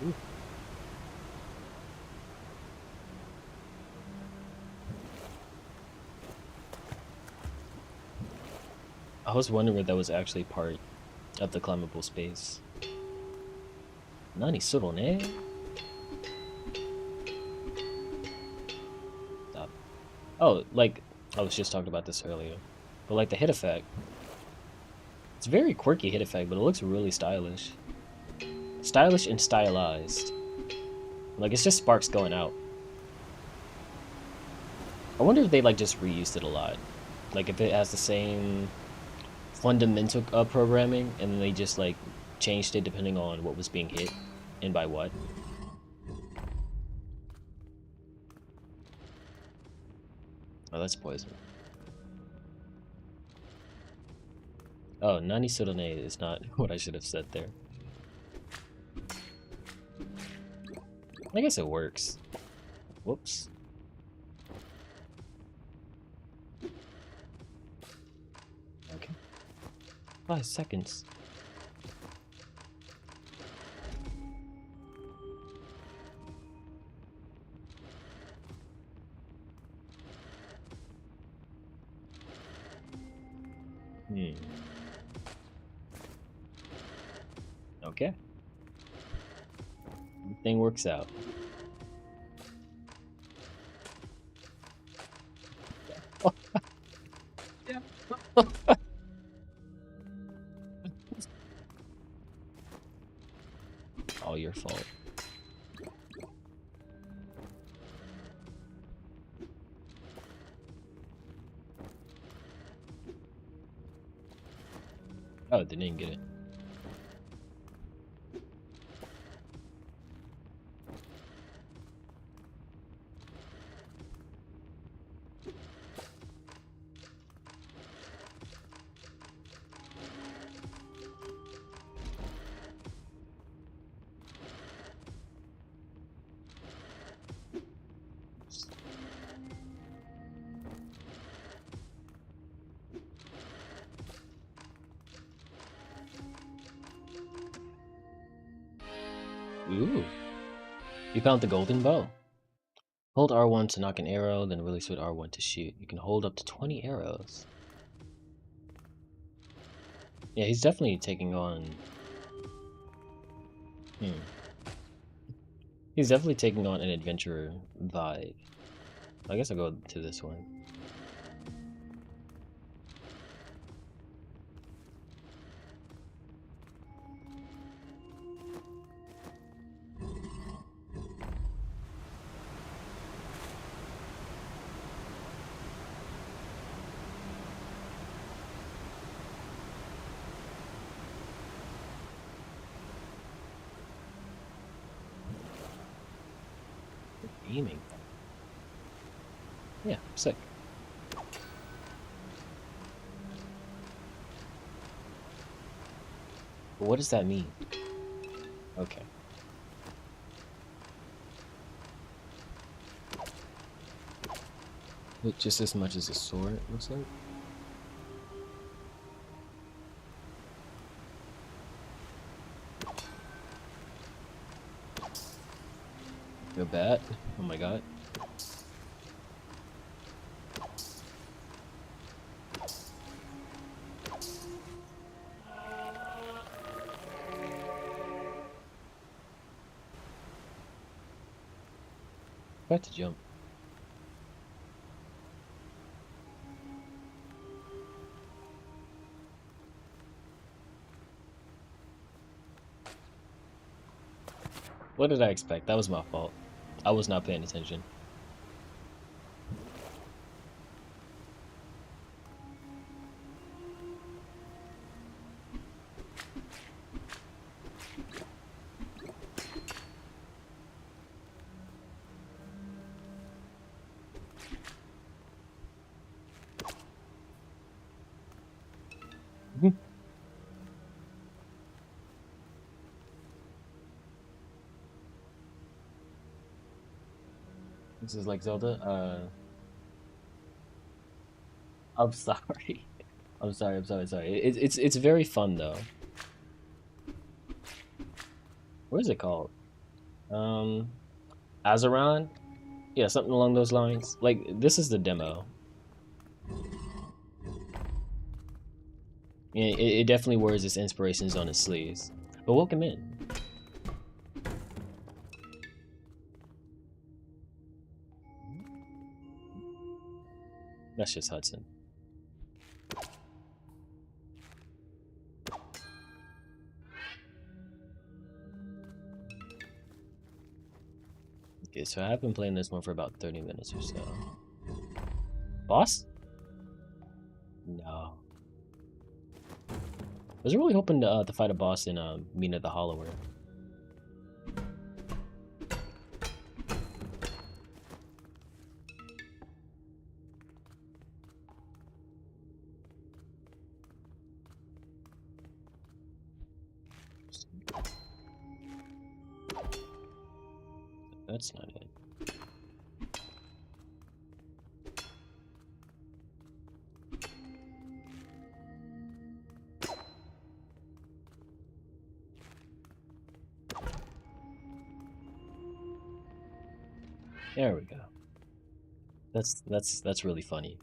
Ooh. I was wondering if that was actually part of the climbable space. Nani soro ne? Stop. Oh, like, I was just talking about this earlier. But like the hit effect. It's a very quirky hit effect, but it looks really stylish. Stylish and stylized. Like, it's just sparks going out. I wonder if they like just reused it a lot. Like if it has the same fundamental programming and then they just like changed it depending on what was being hit and by what. Oh, that's poison. Oh, Nani Surone is not what I should have said there. I guess it works. Whoops. Okay. 5 seconds. Okay. Everything works out. Yeah. All your fault. Oh, they didn't get it. Ooh. You found the golden bow. Hold R1 to knock an arrow, then release with R1 to shoot. You can hold up to 20 arrows. Yeah, he's definitely taking on... He's definitely taking on an adventurer vibe. I guess I'll go to this one. Aiming. Yeah, sick. But what does that mean? Okay. Wait, just as much as a sword, it looks like? Feel bad? Oh my god. Got to jump. What did I expect? That was my fault. I was not paying attention. This is like Zelda. I'm sorry. I'm sorry. It's very fun though. What is it called? Um, Azeron? Yeah, something along those lines. Like this is the demo. Yeah, it definitely wears its inspirations on its sleeves. But welcome in. That's just Hudson. Okay, so I've been playing this one for about 30 minutes or so. Boss? No. I was really hoping to fight a boss in Mina the Hollower. That's not it. There we go. That's really funny.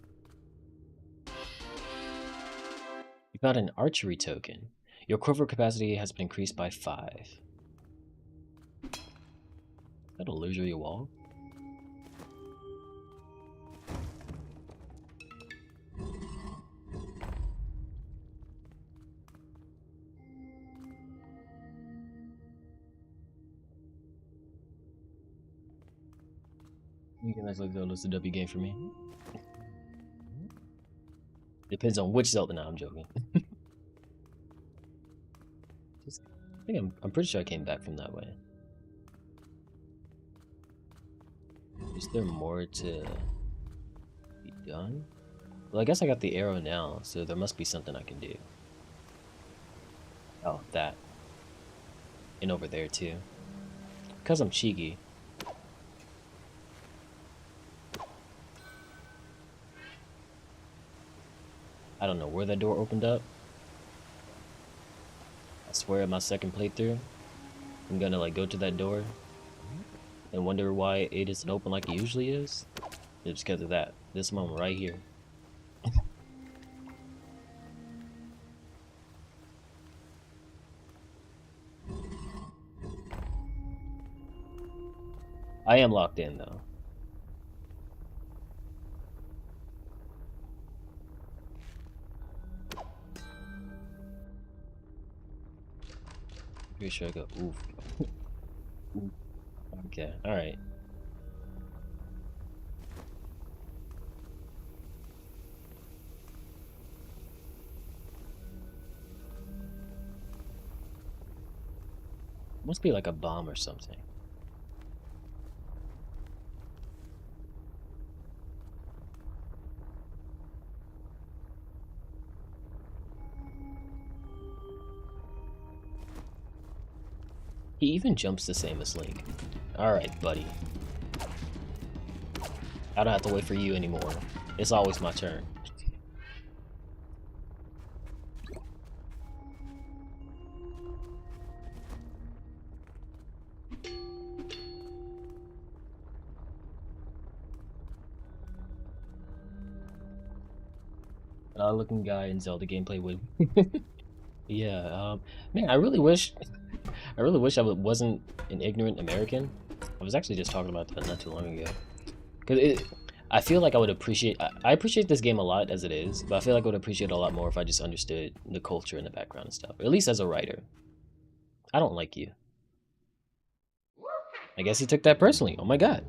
You got an archery token. Your quiver capacity has been increased by 5. Is that a illusory wall? You can actually go list a W game for me. Depends on which Zelda. Now I'm joking. I think I'm pretty sure I came back from that way. Is there more to be done? Well, I guess I got the arrow now, so there must be something I can do. Oh, that. And over there too. Because I'm cheeky. I don't know where that door opened up. I swear in my second playthrough, I'm gonna like go to that door and wonder why it isn't open like it usually is. It's because of that. This moment right here. I am locked in though. Pretty sure I go oof. Oof. Okay, alright. Must be like a bomb or something. He even jumps the same as Link. Alright, buddy. I don't have to wait for you anymore. It's always my turn. An odd looking guy in Zelda gameplay would. Yeah, man, I really wish wasn't an ignorant American. I was actually just talking about that not too long ago. Cause I feel like I would appreciate. I appreciate this game a lot as it is, but I feel like I would appreciate it a lot more if I just understood the culture and the background and stuff. Or at least as a writer. I don't like you. I guess he took that personally. Oh my god.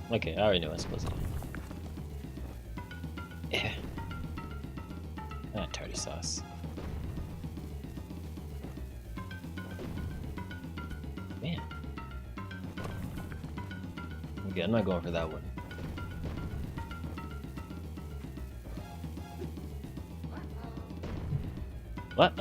Okay, I already know what I'm supposed to do. Yeah. Ah, tardy sauce. Man. Okay, I'm not going for that one. What?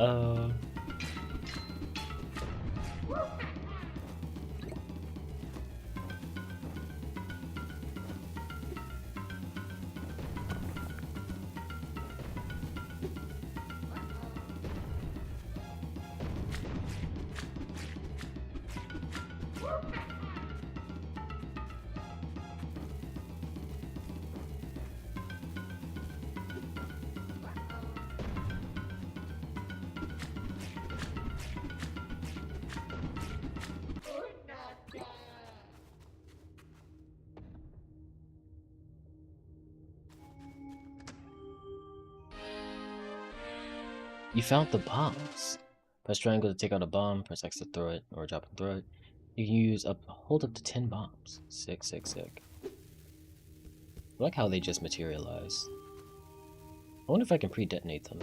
You found the bombs. Press triangle to take out a bomb, press X to throw it, or drop and throw it. You can hold up to 10 bombs. Sick, sick, sick. I like how they just materialize. I wonder if I can pre-detonate them.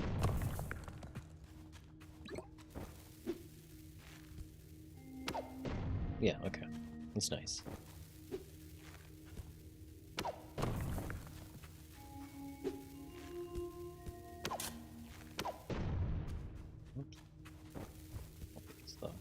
Yeah, okay. That's nice. Oops. Slow.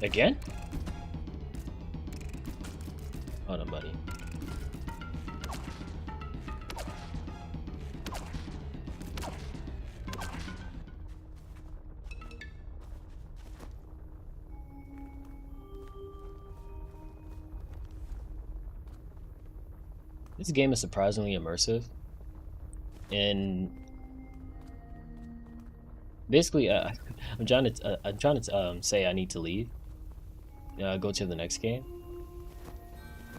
Again? Hold on, buddy. This game is surprisingly immersive, and basically, I'm trying to say I need to leave, go to the next game,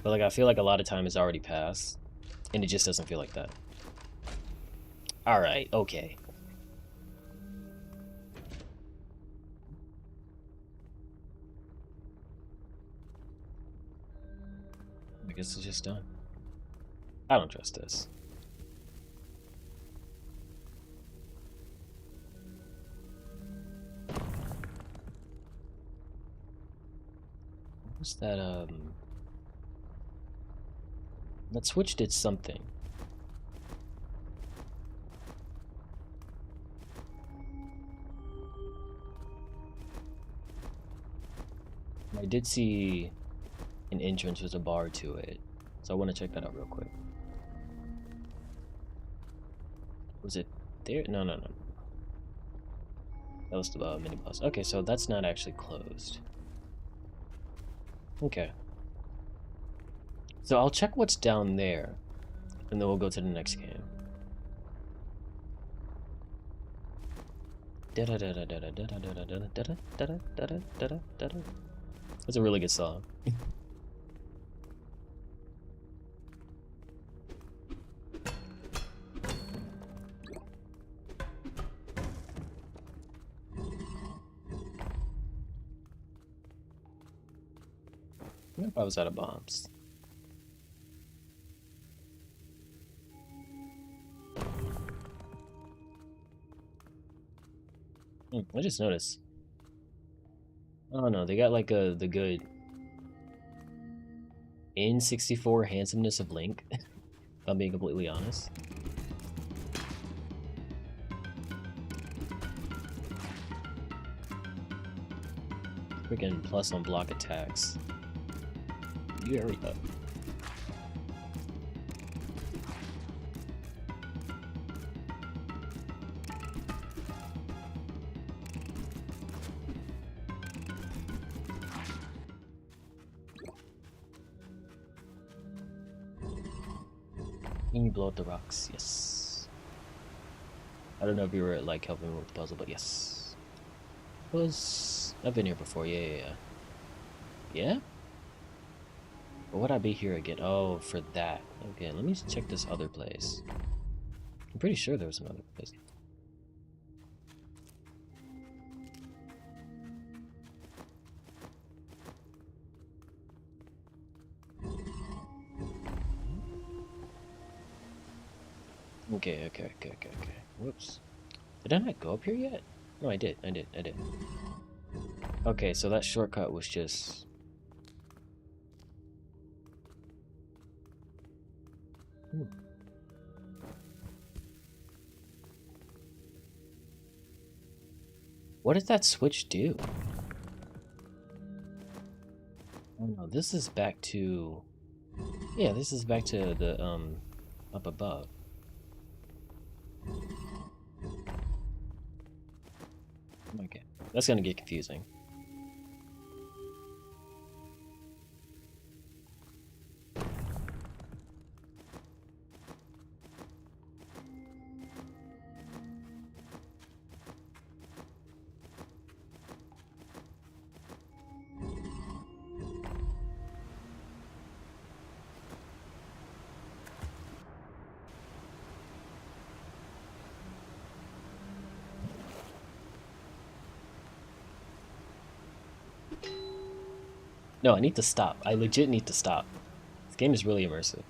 but like I feel like a lot of time has already passed, and it just doesn't feel like that. All right, okay. I guess it's just done. I don't trust this. What's that, that switch did something. I did see an entrance with a bar to it, so I want to check that out real quick. Was it there? No, no, no. That was the mini boss. Okay, so that's not actually closed. Okay. So I'll check what's down there, and then we'll go to the next game. That's a really good song. What if I was out of bombs? I just noticed. Oh no, they got like the good N64 handsomeness of Link, if I'm being completely honest. Freaking plus on block attacks. You hurry up. Can you blow up the rocks? Yes. I don't know if you were like helping me with the puzzle, but yes. I've been here before, yeah. Yeah? Or would I be here again? Oh, for that. Okay, let me check this other place. I'm pretty sure there was another place. Okay. Whoops. Did I not go up here yet? No, I did. I did. Okay, so that shortcut was just... Hmm. What did that switch do? Oh no, this is back to... Yeah, this is back to the, up above. Okay, that's gonna get confusing. No, I need to stop. I legit need to stop. This game is really immersive.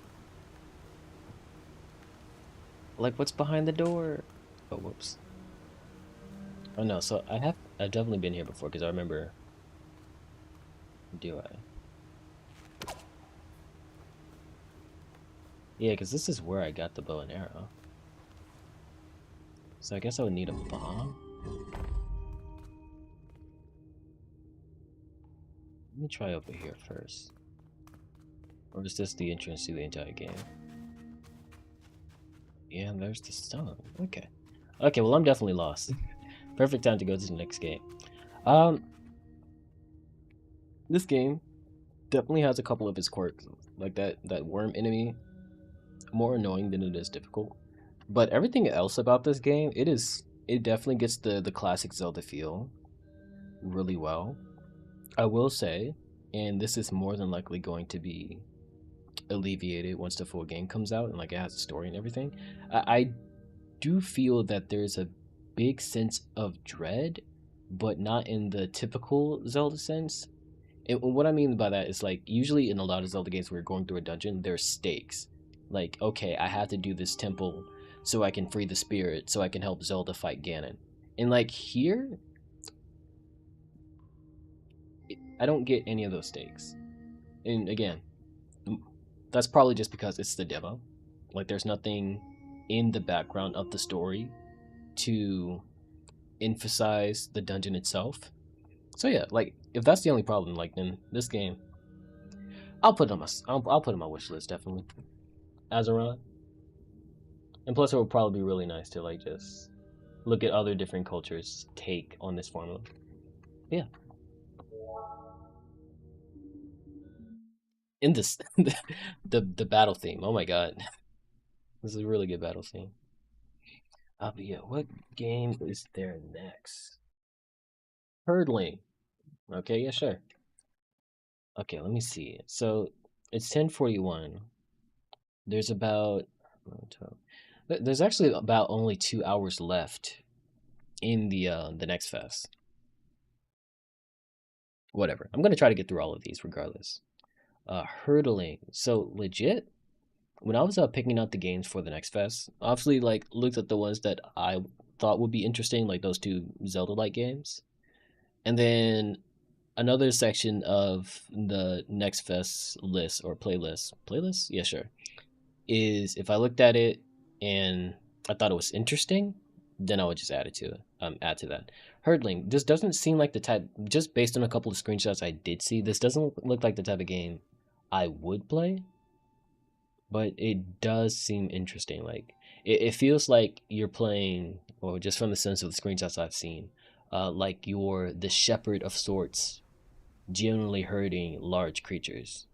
Like, what's behind the door? Oh, whoops. Oh no, so I've definitely been here before because I remember. Do I? Yeah, because this is where I got the bow and arrow. So I guess I would need a bomb. Let me try over here first. Or is this the entrance to the entire game? Yeah, and there's the stone. Okay. Okay, well I'm definitely lost. Perfect time to go to the next game. Um, this game definitely has a couple of its quirks. Like that worm enemy, more annoying than it is difficult. But everything else about this game, it definitely gets the classic Zelda feel really well. I will say, and this is more than likely going to be alleviated once the full game comes out and like it has a story and everything. I do feel that there's a big sense of dread, but not in the typical Zelda sense. And what I mean by that is like usually in a lot of Zelda games where you're going through a dungeon, there's stakes. Like, okay, I have to do this temple so I can free the spirit, so I can help Zelda fight Ganon. And like here, I don't get any of those stakes. And again, that's probably just because it's the demo. Like, there's nothing in the background of the story to emphasize the dungeon itself. So yeah, like if that's the only problem, like then this game, I'll put it on my wish list definitely. Azeroth, and plus it would probably be really nice to like just look at other different cultures' take on this formula. Yeah, in this the battle theme. Oh my god, this is a really good battle theme. But yeah, what game is there next? Hurdling. Okay, yeah, sure. Okay, let me see. So it's 10:41. There's about there's actually about only 2 hours left in the next fest. Whatever. I'm gonna try to get through all of these regardless. Hurdling. So legit. When I was picking out the games for the next fest, obviously like looked at the ones that I thought would be interesting, like those two Zelda-like games, and then another section of the next fest list or playlist, yeah, sure, is if I looked at it and I thought it was interesting, then I would just add to that. Hurdling. This doesn't seem like the type. Just based on a couple of screenshots I did see, this doesn't look like the type of game I would play. But it does seem interesting. Like it feels like you're playing, or just from the sense of the screenshots I've seen, like you're the shepherd of sorts, generally herding large creatures.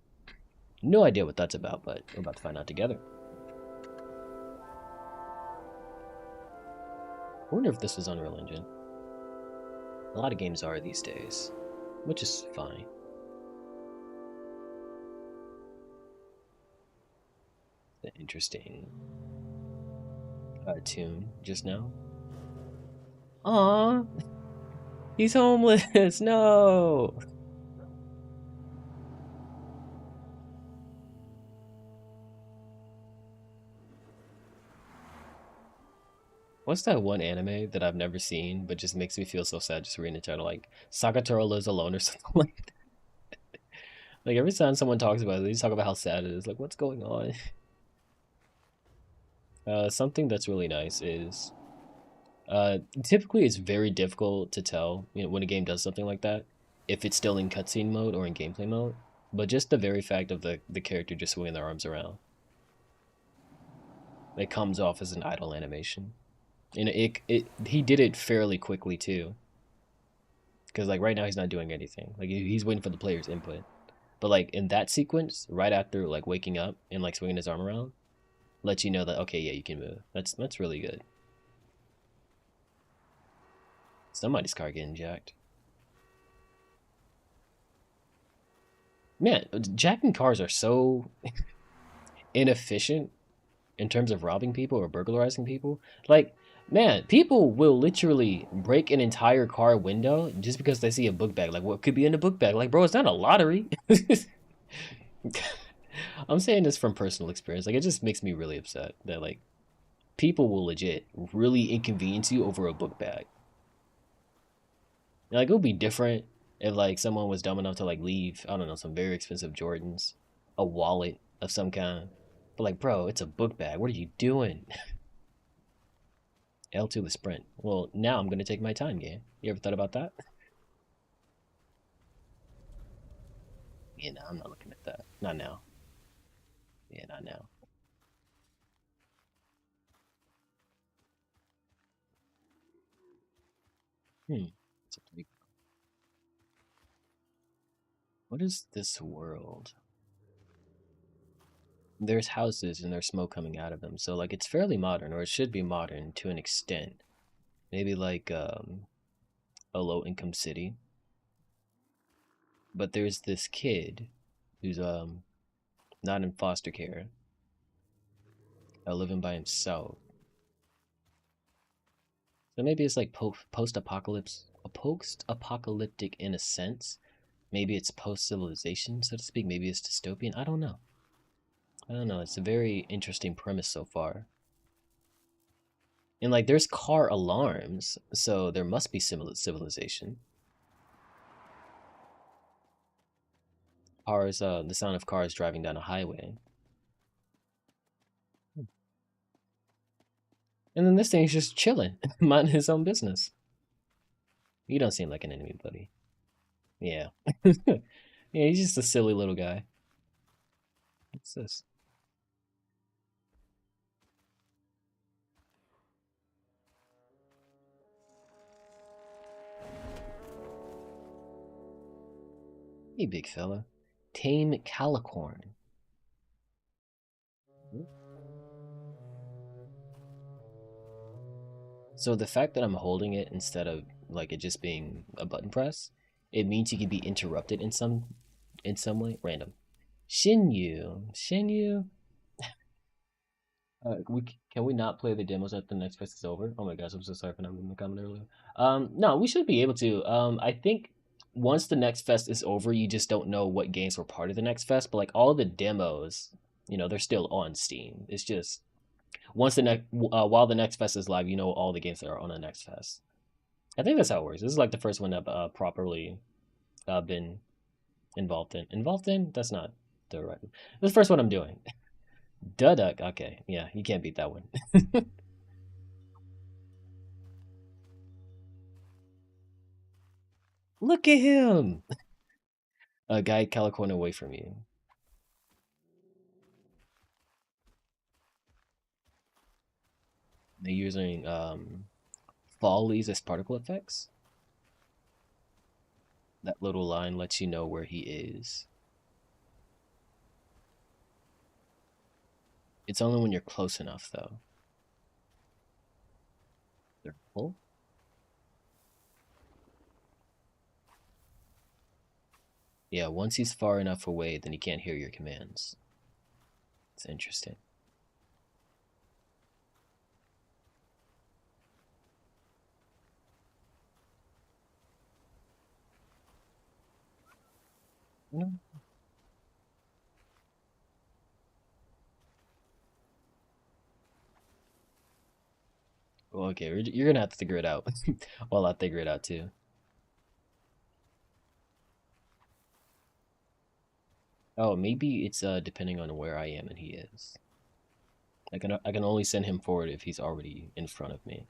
No idea what that's about, but we're about to find out together. I wonder if this was Unreal Engine. A lot of games are these days, which is fine. The interesting tune just now. Aww, he's homeless. No. What's that one anime that I've never seen but just makes me feel so sad just reading the title? Like Sakatoro lives alone or something like that. Like every time someone talks about it, they just talk about how sad it is. Like, what's going on? Something that's really nice is typically it's very difficult to tell, when a game does something like that, if it's still in cutscene mode or in gameplay mode. But just the very fact of the character just swinging their arms around, it comes off as an idle animation, and it he did it fairly quickly too. Because like right now he's not doing anything. Like he's waiting for the player's input. But like in that sequence, right after like waking up and like swinging his arm around, lets you know that okay, yeah, you can move. That's really good. Somebody's car getting jacked. Man, jacking cars are so inefficient in terms of robbing people or burglarizing people. Like, man, people will literally break an entire car window just because they see a book bag. Like, what could be in a book bag? Like, bro, it's not a lottery. I'm saying this from personal experience. Like, it just makes me really upset that like people will legit really inconvenience you over a book bag. Like, it would be different if like someone was dumb enough to like leave, I don't know, some very expensive Jordans, a wallet of some kind. But like, bro, it's a book bag. What are you doing? L2 the sprint. Well, now I'm gonna take my time, game. You ever thought about that? Yeah, no, I'm not looking at that. Not now. Yeah, not now. Hmm. What is this world? There's houses and there's smoke coming out of them, so like it's fairly modern, or it should be modern to an extent. Maybe like a low income city. But there's this kid who's not in foster care, living by himself. So maybe it's like post apocalypse, a post apocalyptic in a sense. Maybe it's post civilization, so to speak. Maybe it's dystopian. I don't know. I don't know. It's a very interesting premise so far. And like, there's car alarms, so there must be similar civilization. Cars, the sound of cars driving down a highway. And then this thing's just chilling, minding his own business. You don't seem like an enemy, buddy. Yeah. Yeah, he's just a silly little guy. What's this? Hey, big fella. Tame Calicorn. So the fact that I'm holding it instead of like it just being a button press, it means you can be interrupted in some way. Random. Shinyu. Can we not play the demos at the next fest is over? Oh my gosh, I'm so sorry for not reading the comment earlier. No, we should be able to. I think once the next fest is over, you just don't know what games were part of the next fest, but like all the demos, they're still on Steam. It's just once the next while the next fest is live, you know all the games that are on the next fest. I think that's how it works. This is like the first one I've properly been involved in. Involved in? That's not the right. This is the first one I'm doing. Duh duck. Okay, yeah, you can't beat that one. Look at him. A guy Calicorn away from you. They're using follies as particle effects. That little line lets you know where he is. It's only when you're close enough, though. They're full. Yeah, once he's far enough away, then he can't hear your commands. It's interesting. No. Well, okay, you're gonna have to figure it out. Well, I'll figure it out too. Oh, maybe it's depending on where I am and he is. I can only send him forward if he's already in front of me.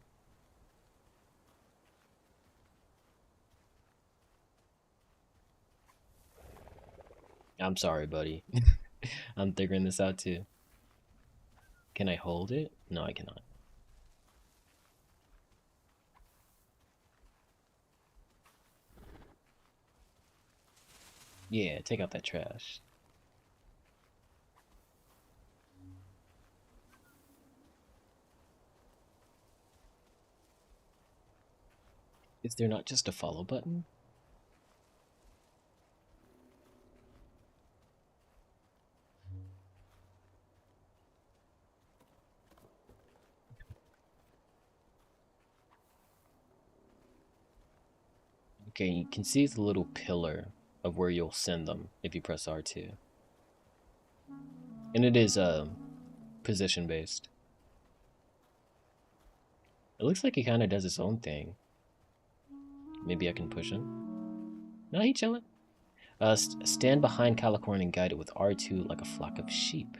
I'm sorry, buddy. I'm figuring this out too. Can I hold it? No, I cannot. Yeah, take out that trash. Is there not just a follow button? Okay, you can see the little pillar of where you'll send them if you press R2. And it is position based. It looks like he kind of does his own thing. Maybe I can push him. No, he chilling. Stand behind Calicorn and guide it with R2 like a flock of sheep.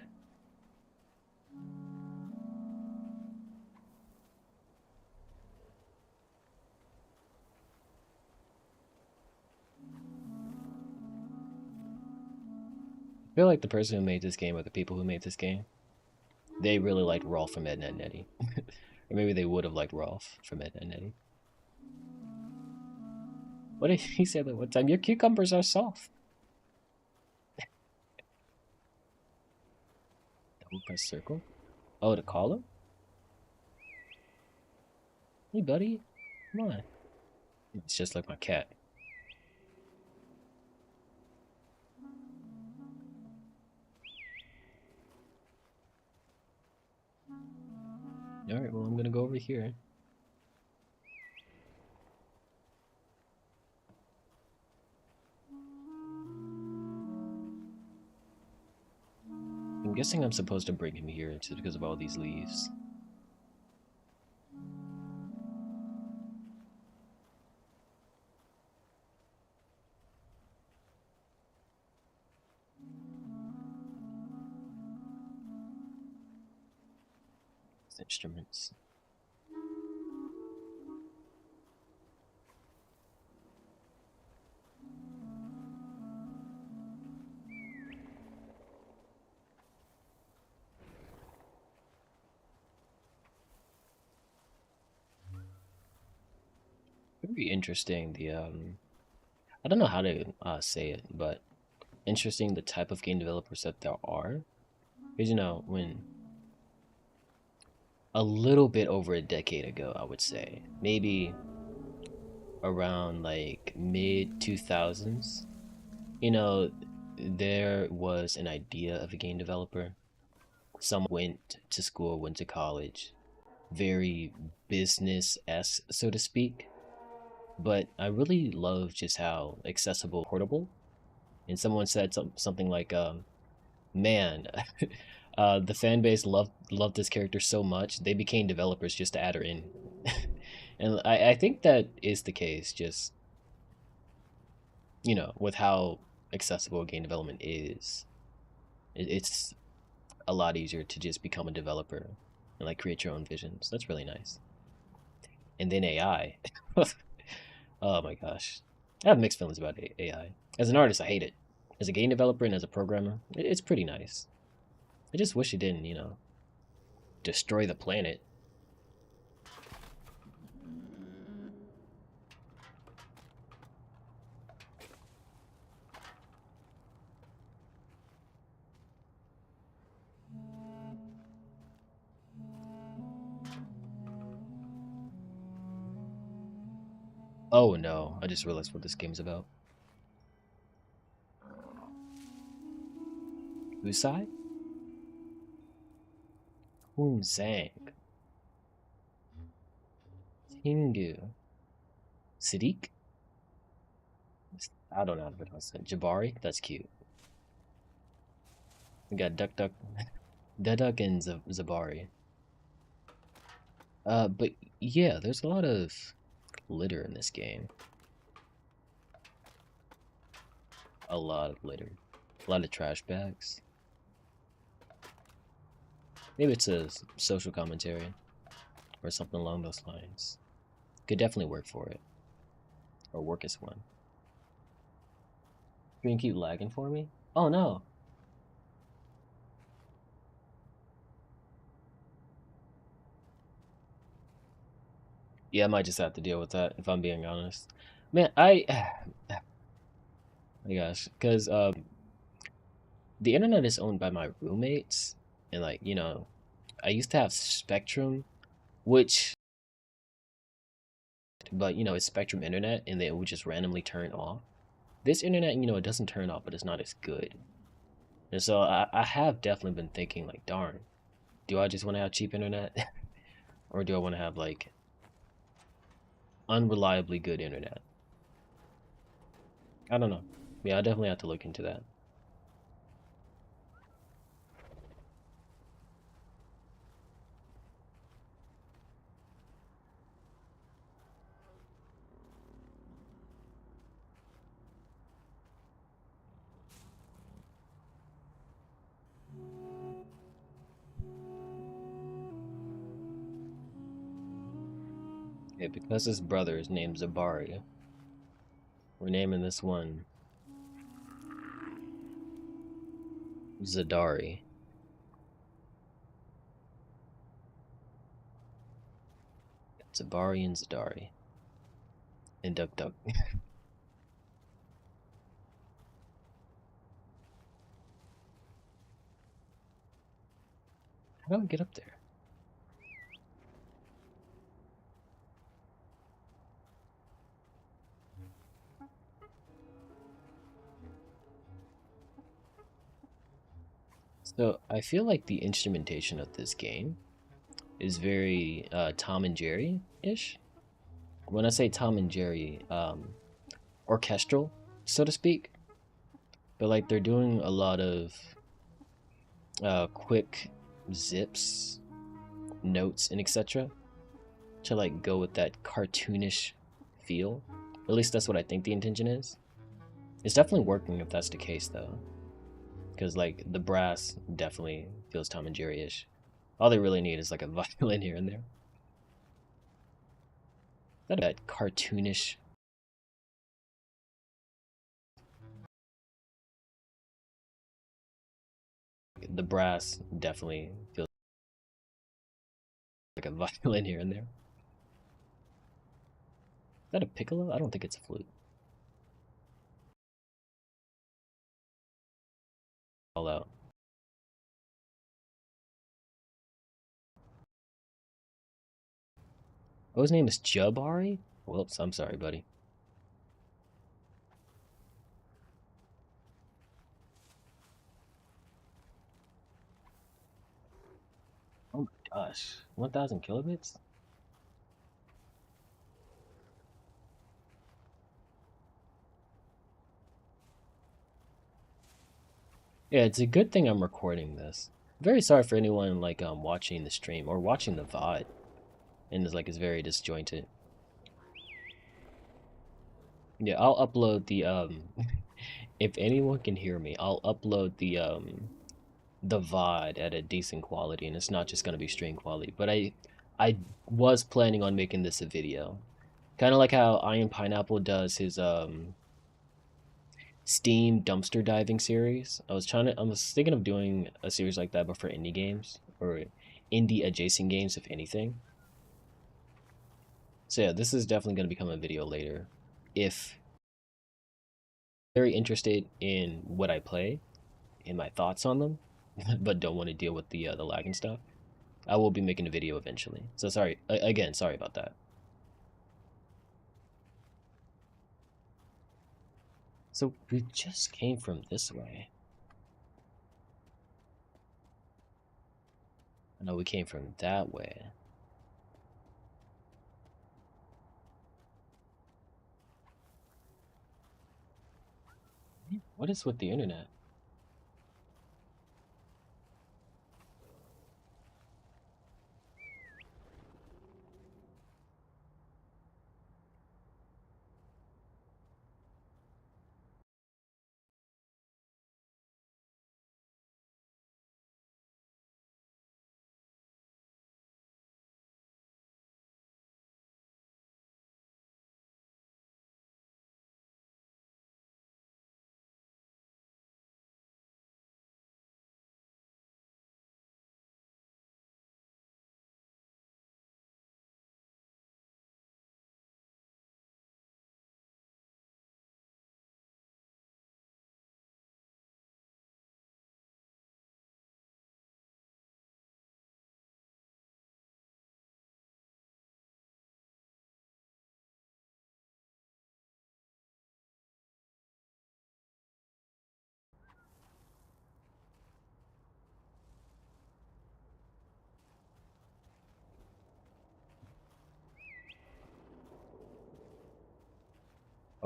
I feel like the person who made this game, or the people who made this game, they really liked Rolf from Ed, Edd n Eddy. Or maybe they would have liked Rolf from Ed, Edd n Eddy. What did he say that one time? Your cucumbers are soft. Double press circle? Oh, to call him? Hey, buddy. Come on. It's just like my cat. Alright, well, I'm gonna go over here. I'm guessing I'm supposed to bring him here just because of all these leaves. Instruments. Very interesting. I don't know how to say it, but interesting the type of game developers that there are. Because when a little bit over a decade ago, I would say maybe around like mid 2000s, you know, there was an idea of a game developer. Someone went to school, went to college, very business-esque, so to speak. But I really love just how accessible, portable. And someone said something like, "Man, the fan base loved this character so much they became developers just to add her in." And I think that is the case. Just with how accessible game development is, it's a lot easier to just become a developer and like create your own visions. That's really nice. And then AI. Oh my gosh. I have mixed feelings about AI. As an artist, I hate it. As a game developer and as a programmer, it's pretty nice. I just wish it didn't, destroy the planet. Oh no, I just realized what this game's about. Usai? Hunzang. Hindu. Sadiq? I don't know how to pronounce it. Jabari? That's cute. We got Duck Duck, Deduk, and Zabari. But yeah, there's a lot of litter in this game. A lot of litter. A lot of trash bags. Maybe it's a social commentary or something along those lines. Could definitely work for it. Or work as one. You can keep lagging for me? Oh no! Yeah, I might just have to deal with that if I'm being honest. Man, my gosh, because the internet is owned by my roommates, and like I used to have Spectrum, which, but it's Spectrum internet, and they would just randomly turn off. This internet, it doesn't turn off, but it's not as good. And so I have definitely been thinking, like, darn, do I just want to have cheap internet, or do I want to have like unreliably good internet? I don't know. Yeah, I definitely have to look into that. Yeah, because his brother is named Zabari, we're naming this one Zadari. Zabari and Zadari. And Duck Duck. How do I get up there? So I feel like the instrumentation of this game is very Tom and Jerry ish. When I say Tom and Jerry, orchestral, so to speak. But like they're doing a lot of quick zips, notes, and etc. to like go with that cartoonish feel. At least that's what I think the intention is. It's definitely working if that's the case though, because like the brass definitely feels Tom and Jerry ish. All they really need is like a violin here and there. That cartoonish. The brass definitely feels like a violin here and there. Is that a piccolo? I don't think it's a flute. All out. Oh, his name is Jabari? Whoops, I'm sorry, buddy. Oh my gosh. 1,000 kilobits? Yeah, it's a good thing I'm recording this. Very sorry for anyone like watching the stream or watching the VOD and is very disjointed. Yeah, I'll upload the if anyone can hear me, I'll upload the VOD at a decent quality, and it's not just gonna be stream quality. But I was planning on making this a video, kind of like how Iron Pineapple does his Steam dumpster diving series. I was thinking of doing a series like that, but for indie games or indie adjacent games, if anything. So yeah, this is definitely gonna become a video later, if very interested in what I play and my thoughts on them, but don't want to deal with the lag and stuff. I will be making a video eventually. So sorry again. Sorry about that. So we just came from this way. I know we came from that way. What is with the internet?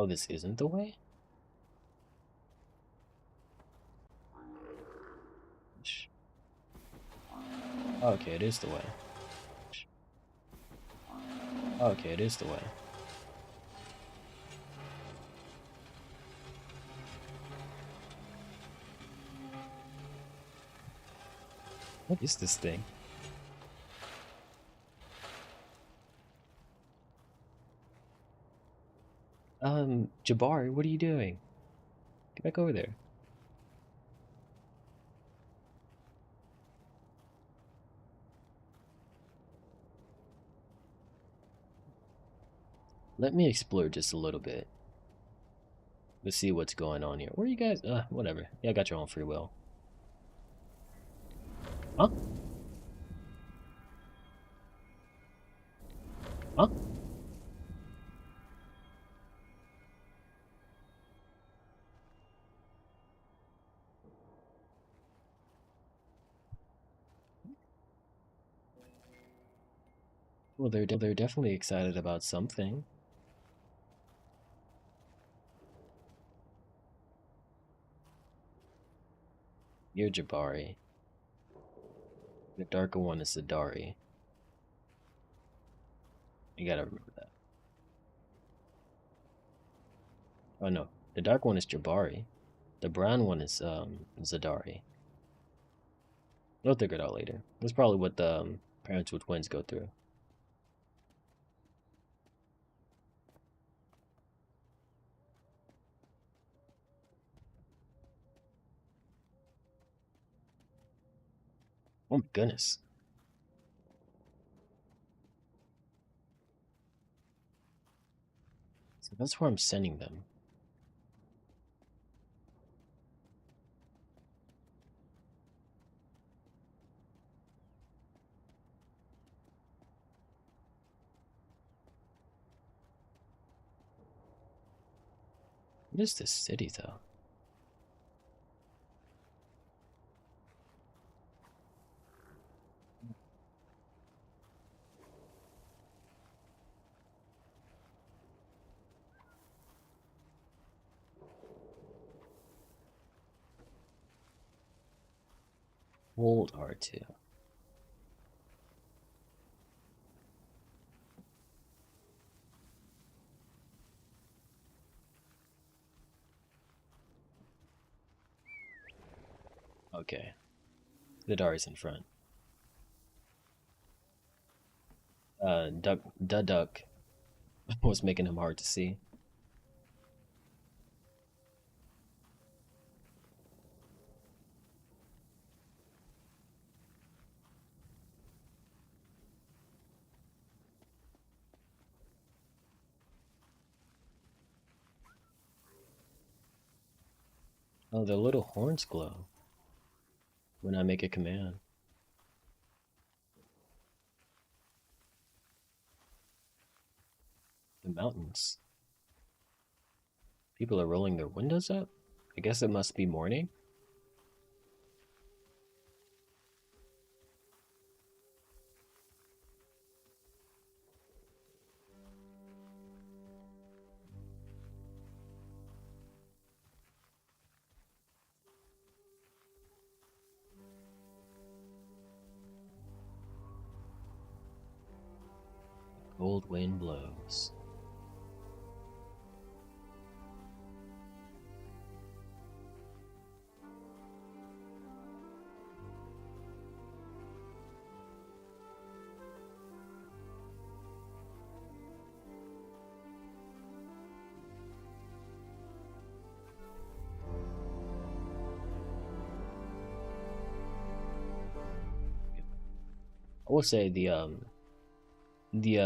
Oh, this isn't the way? Sh- Okay, it is the way. Okay, it is the way. What is this thing? Jabari, what are you doing? Get back over there. Let me explore just a little bit. Let's see what's going on here. Where are you guys? Whatever. Yeah, I got your own free will. Huh? Huh? Well, they're definitely excited about something. You're Jabari. The darker one is Zadari. You gotta remember that. Oh no, the dark one is Jabari. The brown one is Zadari. You'll figure it out later. That's probably what the parents with twins go through. Oh my goodness. So that's where I'm sending them. What is this city though? Hold R2. Okay. Zadari's in front. Duck was making him hard to see. Oh, the little horns glow when I make a command. The mountains. People are rolling their windows up? I guess it must be morning. Cold wind blows. I will say the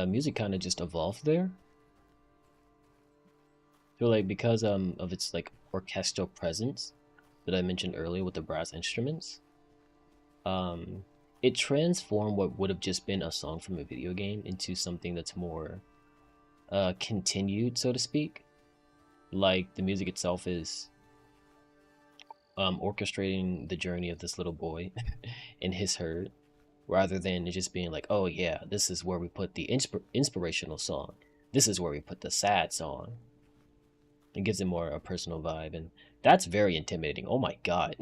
music kind of just evolved there. So like because of its like orchestral presence that I mentioned earlier with the brass instruments, um it transformed what would have just been a song from a video game into something that's more continued, so to speak. Like the music itself is orchestrating the journey of this little boy and his herd, rather than it just being like, oh yeah, this is where we put the inspirational song. This is where we put the sad song. It gives it more a personal vibe, and that's very intimidating. Oh my god.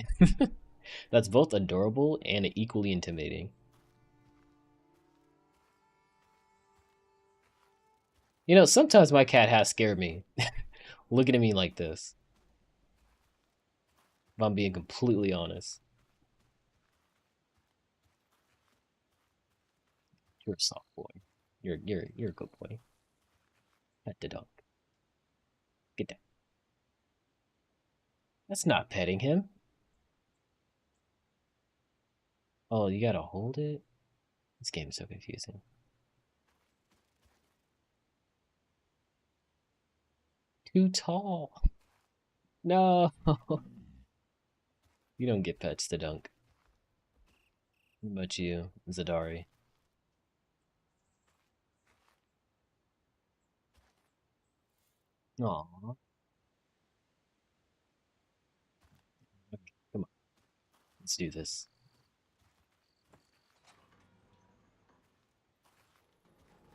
That's both adorable and equally intimidating. You know, sometimes my cat has scared me looking at me like this, if I'm being completely honest. You're a soft boy. You're a good boy. Pet the dog. Get down. That's not petting him. Oh, you gotta hold it? This game is so confusing. Too tall. No. You don't get pets to dunk. What about you, Zadari? Aw. Come on, let's do this.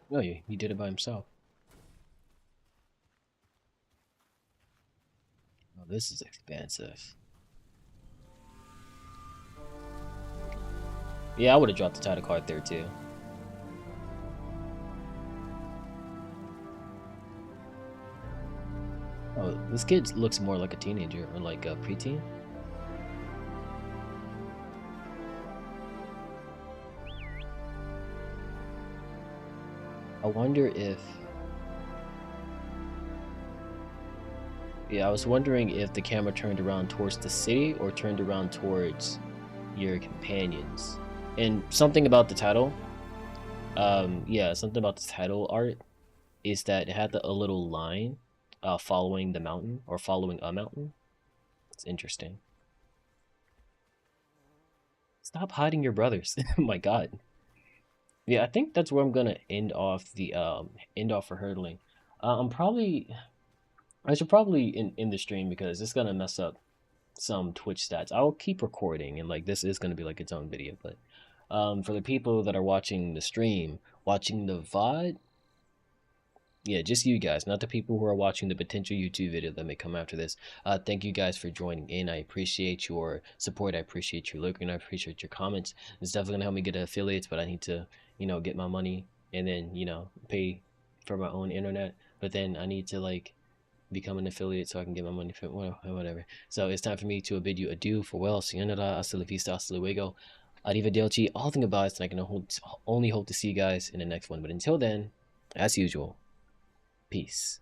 No, he did it by himself. Oh, this is expensive. Yeah, I would have dropped the title card there too. Oh, this kid looks more like a teenager or like a preteen. I wonder if. Yeah, I was wondering if the camera turned around towards the city or turned around towards your companions. And something about the title, yeah, something about the title art is that it had a little line following the mountain or following a mountain. It's interesting. Stop hiding your brothers. Oh my god. Yeah, I think that's where I'm gonna end off for hurdling. I'm probably I should probably in the stream because it's gonna mess up some Twitch stats. I'll keep recording and like this is gonna be like its own video, but for the people that are watching the stream, watching the VOD, yeah, just you guys, not the people who are watching the potential YouTube video that may come after this. Thank you guys for joining in. I appreciate your support. I appreciate your lurking. I appreciate your comments. It's definitely gonna help me get affiliates, but I need to, get my money and then, pay for my own internet. But then I need to like become an affiliate so I can get my money for whatever. So it's time for me to bid you adieu, farewell, sayonara, hasta la vista, hasta luego, arrivederci, all the goodbyes, and I can only hope to see you guys in the next one. But until then, as usual, peace.